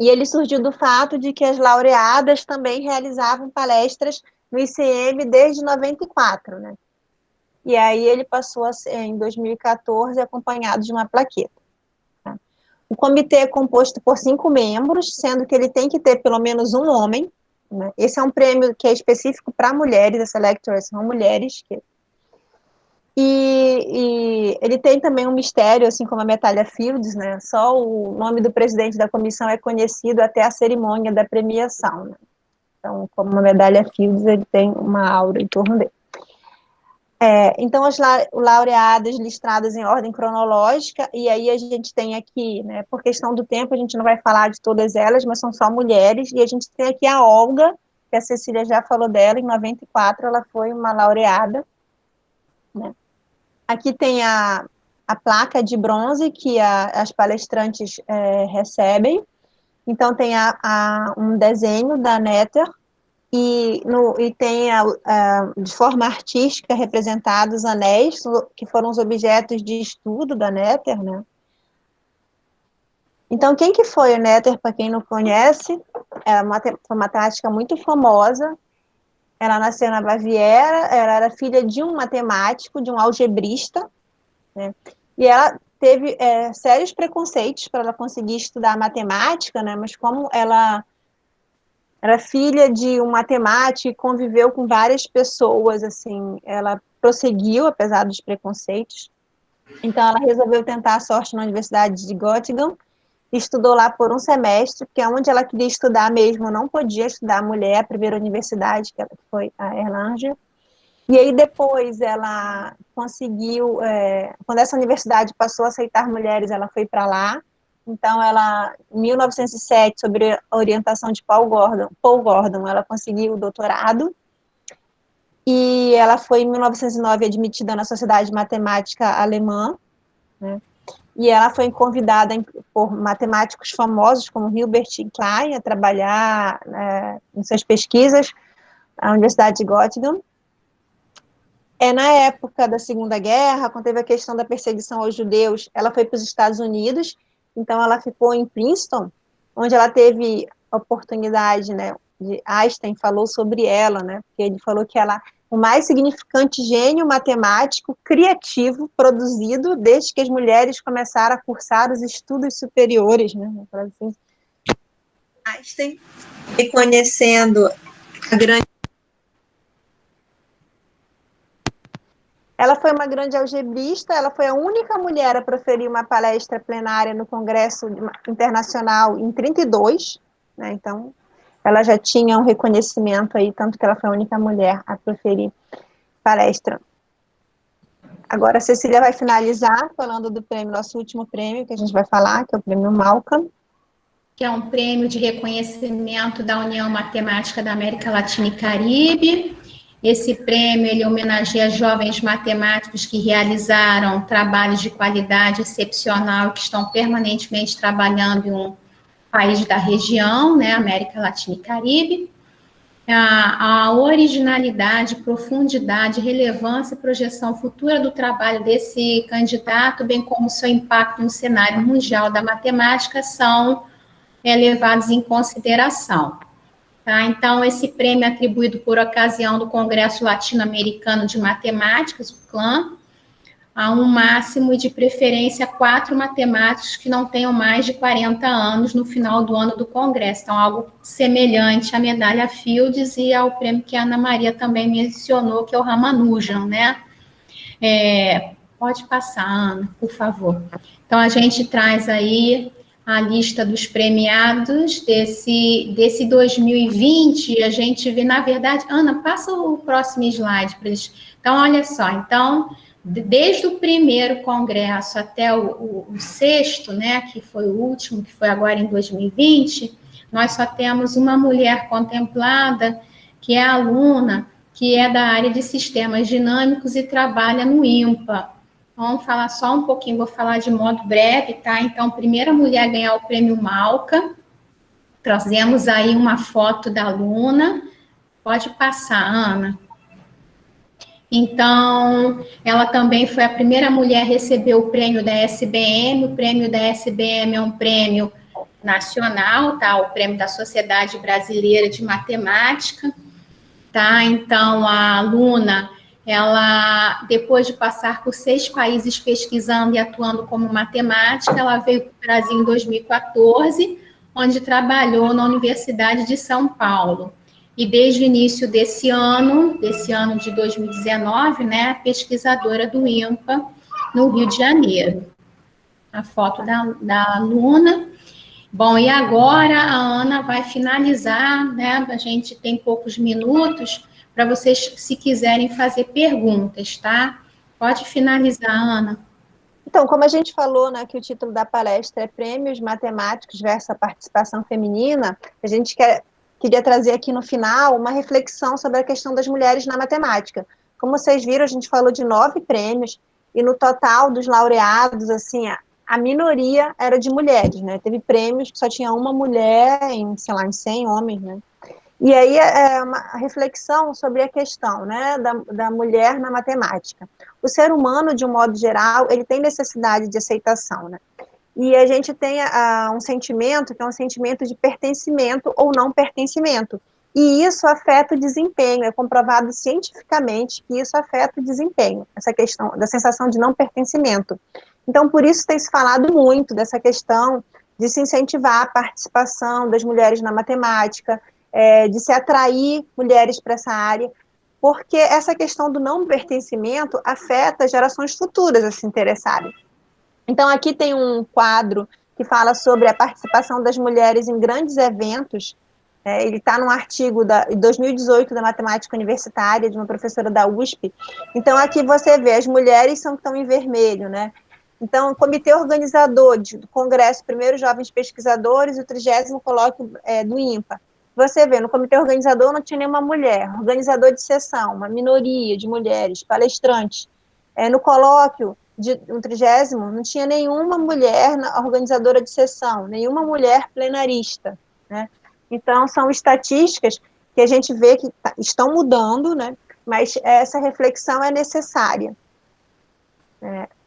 E ele surgiu do fato de que as laureadas também realizavam palestras no ICM desde 94, né? E aí ele passou a ser, em 2014, acompanhado de uma plaqueta. Tá? O comitê é composto por 5 membros, sendo que ele tem que ter pelo menos um homem, né? Esse é um prêmio que é específico para mulheres, essa lecture são mulheres. E ele tem também um mistério, assim como a Medalha Fields, né? Só o nome do presidente da comissão é conhecido até a cerimônia da premiação, né? Então, como uma medalha Fields, ele tem uma aura em torno dele. Então, as laureadas listadas em ordem cronológica, e aí a gente tem aqui, né, por questão do tempo, a gente não vai falar de todas elas, mas são só mulheres, e a gente tem aqui a Olga, que a Cecília já falou dela, em 94 ela foi uma laureada, né. Aqui tem a placa de bronze que as palestrantes recebem. Então, tem um desenho da Netter, e tem de forma artística representados os anéis, que foram os objetos de estudo da Néter, né? Então, quem que foi a Néter, para quem não conhece? É uma matemática muito famosa. Ela nasceu na Baviera, ela era filha de um matemático, de um algebrista, né? E ela teve sérios preconceitos para ela conseguir estudar matemática, né? Mas como ela era filha de um matemático e conviveu com várias pessoas, assim, ela prosseguiu, apesar dos preconceitos. Então, ela resolveu tentar a sorte na Universidade de Göttingen, estudou lá por um semestre, porque onde ela queria estudar mesmo, não podia estudar mulher, a primeira universidade, que foi a Erlangen. E aí depois ela conseguiu, quando essa universidade passou a aceitar mulheres, ela foi para lá. Então ela, em 1907, sob a orientação de Paul Gordon, ela conseguiu o doutorado. E ela foi, em 1909, admitida na Sociedade Matemática Alemã, né? E ela foi convidada por matemáticos famosos, como Hilbert e Klein, a trabalhar em suas pesquisas na Universidade de Göttingen. Na época da Segunda Guerra, quando teve a questão da perseguição aos judeus, ela foi para os Estados Unidos, então ela ficou em Princeton, onde ela teve a oportunidade, né, de Einstein falou sobre ela, né, porque ele falou que ela o mais significante gênio matemático criativo produzido desde que as mulheres começaram a cursar os estudos superiores, né, assim. Einstein reconhecendo a grande... Ela foi uma grande algebrista, ela foi a única mulher a proferir uma palestra plenária no Congresso Internacional em 1932, né, então ela já tinha um reconhecimento aí, tanto que ela foi a única mulher a proferir palestra. Agora a Cecília vai finalizar falando do prêmio, nosso último prêmio que a gente vai falar, que é o prêmio Malcolm. Que é um prêmio de reconhecimento da União Matemática da América Latina e Caribe. Esse prêmio, ele homenageia jovens matemáticos que realizaram trabalhos de qualidade excepcional, que estão permanentemente trabalhando em um país da região, né, América Latina e Caribe. A originalidade, profundidade, relevância e projeção futura do trabalho desse candidato, bem como seu impacto no cenário mundial da matemática, são levados em consideração. Tá? Então, esse prêmio é atribuído por ocasião do Congresso Latino-Americano de Matemáticas, o CLAM, a um máximo de preferência 4 matemáticos que não tenham mais de 40 anos no final do ano do Congresso. Então, algo semelhante à medalha Fields e ao prêmio que a Ana Maria também mencionou, que é o Ramanujan, né? Pode passar, Ana, por favor. Então, a gente traz aí a lista dos premiados desse 2020, a gente vê, na verdade... Ana, passa o próximo slide para eles. Então, olha só, então... Desde o primeiro congresso até o sexto, né, que foi o último, que foi agora em 2020, nós só temos uma mulher contemplada, que é aluna, que é da área de sistemas dinâmicos e trabalha no IMPA. Vamos falar só um pouquinho, vou falar de modo breve, tá? Então, primeira mulher a ganhar o prêmio Malca, trazemos aí uma foto da aluna, pode passar, Ana. Então, ela também foi a primeira mulher a receber o prêmio da SBM. O prêmio da SBM é um prêmio nacional, tá? O prêmio da Sociedade Brasileira de Matemática, tá? Então, a aluna, ela, depois de passar por 6 países pesquisando e atuando como matemática, ela veio para o Brasil em 2014, onde trabalhou na Universidade de São Paulo. E desde o início desse ano de 2019, né, pesquisadora do IMPA no Rio de Janeiro. A foto da aluna. Bom, e agora a Ana vai finalizar, né, a gente tem poucos minutos para vocês, se quiserem fazer perguntas, tá? Pode finalizar, Ana. Então, como a gente falou, né, que o título da palestra é Prêmios Matemáticos versus a Participação Feminina, a gente queria trazer aqui no final uma reflexão sobre a questão das mulheres na matemática. Como vocês viram, a gente falou de 9 prêmios, e no total dos laureados, assim, a minoria era de mulheres, né? Teve prêmios que só tinha uma mulher em, sei lá, em 100 homens, né? E aí é uma reflexão sobre a questão, né, da mulher na matemática. O ser humano, de um modo geral, ele tem necessidade de aceitação, né? E a gente tem um sentimento, que é um sentimento de pertencimento ou não pertencimento. E isso afeta o desempenho, é comprovado cientificamente que isso afeta o desempenho, essa questão da sensação de não pertencimento. Então, por isso tem se falado muito dessa questão de se incentivar a participação das mulheres na matemática, de se atrair mulheres para essa área, porque essa questão do não pertencimento afeta gerações futuras a se interessarem. Então, aqui tem um quadro que fala sobre a participação das mulheres em grandes eventos. Ele está num artigo de 2018 da Matemática Universitária, de uma professora da USP. Então, aqui você vê, as mulheres estão em vermelho, né? Então, o comitê organizador do Congresso, primeiro Jovens Pesquisadores, e o 30º colóquio do INPA. Você vê, no comitê organizador não tinha nenhuma mulher, organizador de sessão, uma minoria de mulheres, palestrantes. No colóquio, no 30º, não tinha nenhuma mulher organizadora de sessão, nenhuma mulher plenarista, né? Então, são estatísticas que a gente vê que estão mudando, né? Mas essa reflexão é necessária.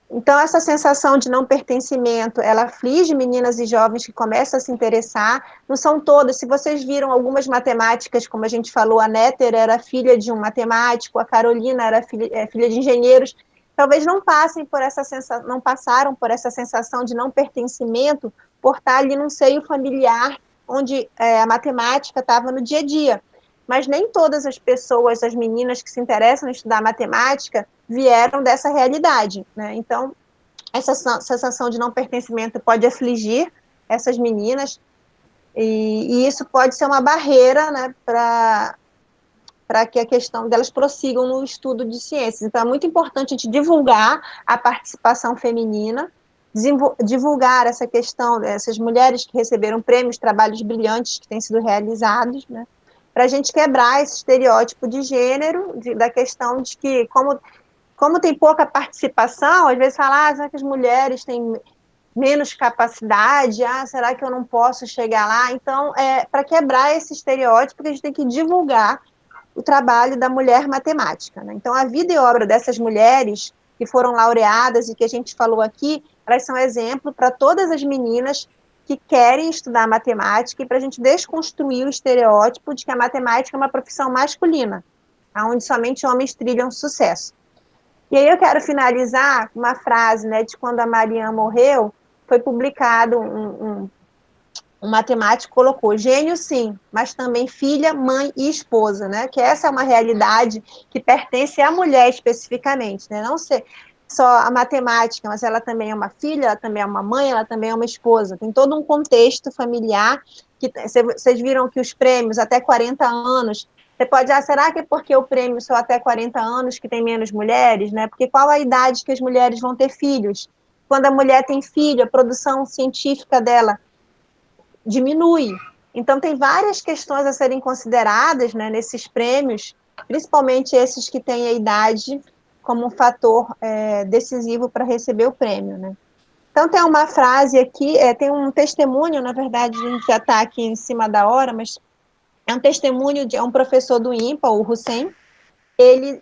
Então, essa sensação de não pertencimento, ela aflige meninas e jovens que começam a se interessar. Não são todas. Se vocês viram algumas matemáticas, como a gente falou, a Néter era filha de um matemático, a Carolina era filha de engenheiros, talvez não passaram por essa sensação de não pertencimento por estar ali num seio familiar onde a matemática estava no dia a dia. Mas nem todas as pessoas, as meninas que se interessam em estudar matemática, vieram dessa realidade, né? Então, essa sensação de não pertencimento pode afligir essas meninas, e isso pode ser uma barreira, né, para que a questão delas prossigam no estudo de ciências. Então, é muito importante a gente divulgar a participação feminina, divulgar essa questão dessas mulheres que receberam prêmios, trabalhos brilhantes que têm sido realizados, né, para a gente quebrar esse estereótipo de gênero, da questão de que, como tem pouca participação, às vezes fala, será que as mulheres têm menos capacidade? Será que eu não posso chegar lá? Então, para quebrar esse estereótipo, a gente tem que divulgar o trabalho da mulher matemática, né? Então, a vida e obra dessas mulheres que foram laureadas e que a gente falou aqui, elas são exemplo para todas as meninas que querem estudar matemática e para a gente desconstruir o estereótipo de que a matemática é uma profissão masculina, onde somente homens trilham sucesso. E aí eu quero finalizar com uma frase, né, de quando a Marianne morreu, foi publicado um matemático colocou, gênio sim, mas também filha, mãe e esposa, né, que essa é uma realidade que pertence à mulher especificamente, né, não só a matemática, mas ela também é uma filha, ela também é uma mãe, ela também é uma esposa, tem todo um contexto familiar, que vocês viram que os prêmios até 40 anos, você pode, será que é porque o prêmio só até 40 anos que tem menos mulheres, né, porque qual a idade que as mulheres vão ter filhos? Quando a mulher tem filho, a produção científica dela diminui. Então, tem várias questões a serem consideradas, né, nesses prêmios, principalmente esses que têm a idade como um fator decisivo para receber o prêmio, né. Então, tem uma frase aqui, tem um testemunho, na verdade, a gente já está aqui em cima da hora, mas é um testemunho de um professor do INPA, o Hussein. Ele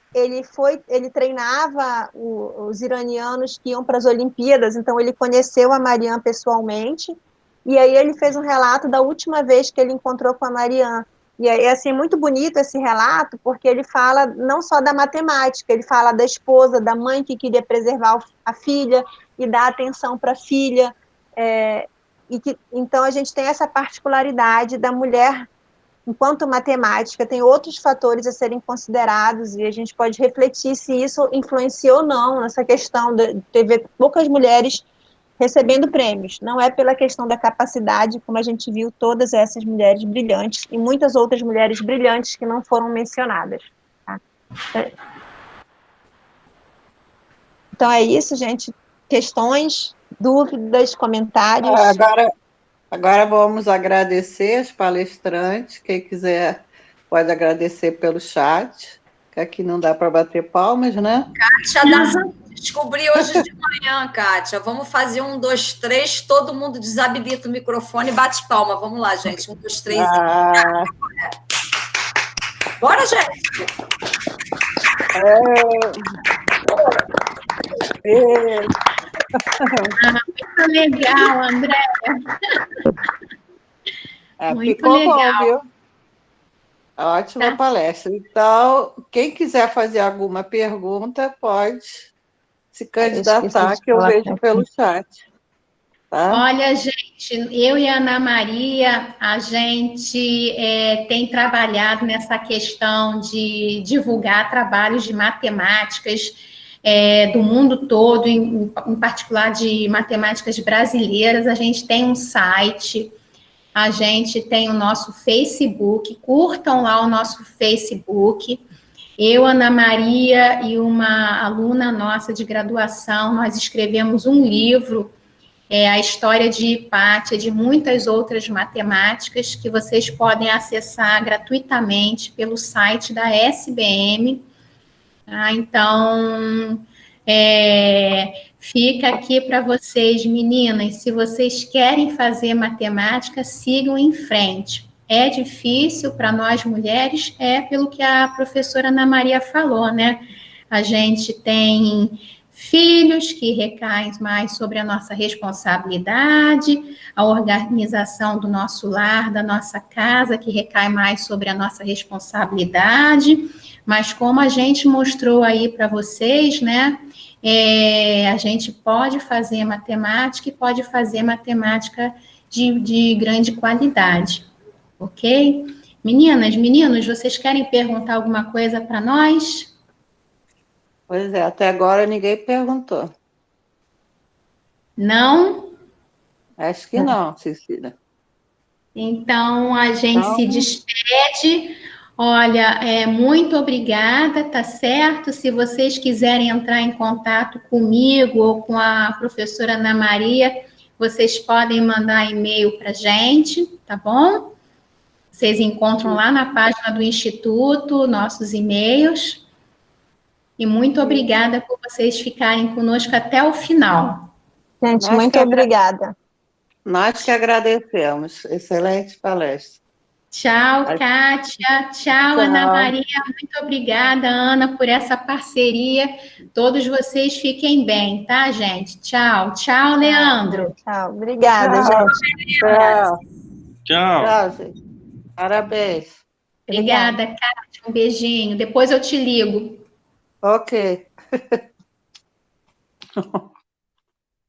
treinava os iranianos que iam para as Olimpíadas, então ele conheceu a Marianne pessoalmente, e aí ele fez um relato da última vez que ele encontrou com a Marianne. E é assim, muito bonito esse relato, porque ele fala não só da matemática, ele fala da esposa, da mãe que queria preservar a filha e dar atenção para a filha. Então, a gente tem essa particularidade da mulher, enquanto matemática, tem outros fatores a serem considerados, e a gente pode refletir se isso influenciou ou não nessa questão de ter poucas mulheres recebendo prêmios. Não é pela questão da capacidade, como a gente viu todas essas mulheres brilhantes e muitas outras mulheres brilhantes que não foram mencionadas. Tá? Então é isso, gente. Questões, dúvidas, comentários? Agora vamos agradecer as palestrantes. Quem quiser pode agradecer pelo chat, que aqui não dá para bater palmas, né? Kátia, descobri hoje de manhã, Kátia. Vamos fazer 1, 2, 3, todo mundo desabilita o microfone e bate palma. Vamos lá, gente. 1, 2, 3. Bora, gente! Muito legal, André. Muito ficou legal. bom, viu? Ótima palestra. Então, quem quiser fazer alguma pergunta, pode se candidatar, que eu vejo pelo chat. Tá? Olha, gente, eu e a Ana Maria, a gente tem trabalhado nessa questão de divulgar trabalhos de matemáticas do mundo todo, em particular de matemáticas brasileiras. A gente tem um site, a gente tem o nosso Facebook, curtam lá o nosso Facebook. Eu, Ana Maria e uma aluna nossa de graduação, nós escrevemos um livro, a história de Hipátia, de muitas outras matemáticas, que vocês podem acessar gratuitamente pelo site da SBM. Então, fica aqui para vocês, meninas, se vocês querem fazer matemática, sigam em frente. É difícil para nós mulheres, pelo que a professora Ana Maria falou, né? A gente tem filhos que recaem mais sobre a nossa responsabilidade, a organização do nosso lar, da nossa casa, que recai mais sobre a nossa responsabilidade, mas como a gente mostrou aí para vocês, né, a gente pode fazer matemática e pode fazer matemática de grande qualidade, ok? Meninas, meninos, vocês querem perguntar alguma coisa para nós? Pois é, até agora ninguém perguntou. Não? Acho que não, Cecília. Então, a gente se despede. Olha, muito obrigada, tá certo? Se vocês quiserem entrar em contato comigo ou com a professora Ana Maria, vocês podem mandar e-mail para a gente, tá bom? Vocês encontram lá na página do Instituto nossos e-mails. E muito obrigada por vocês ficarem conosco até o final. Gente, muito obrigada. Nós que agradecemos. Excelente palestra. Tchau, Kátia. Tchau, Ana Maria. Muito obrigada, Ana, por essa parceria. Todos vocês fiquem bem, tá, gente? Tchau. Tchau, Leandro. Tchau. Obrigada, gente. Tchau. Tchau. Tchau, gente. Parabéns. Obrigada, Kátia. Um beijinho. Depois eu te ligo. Ok.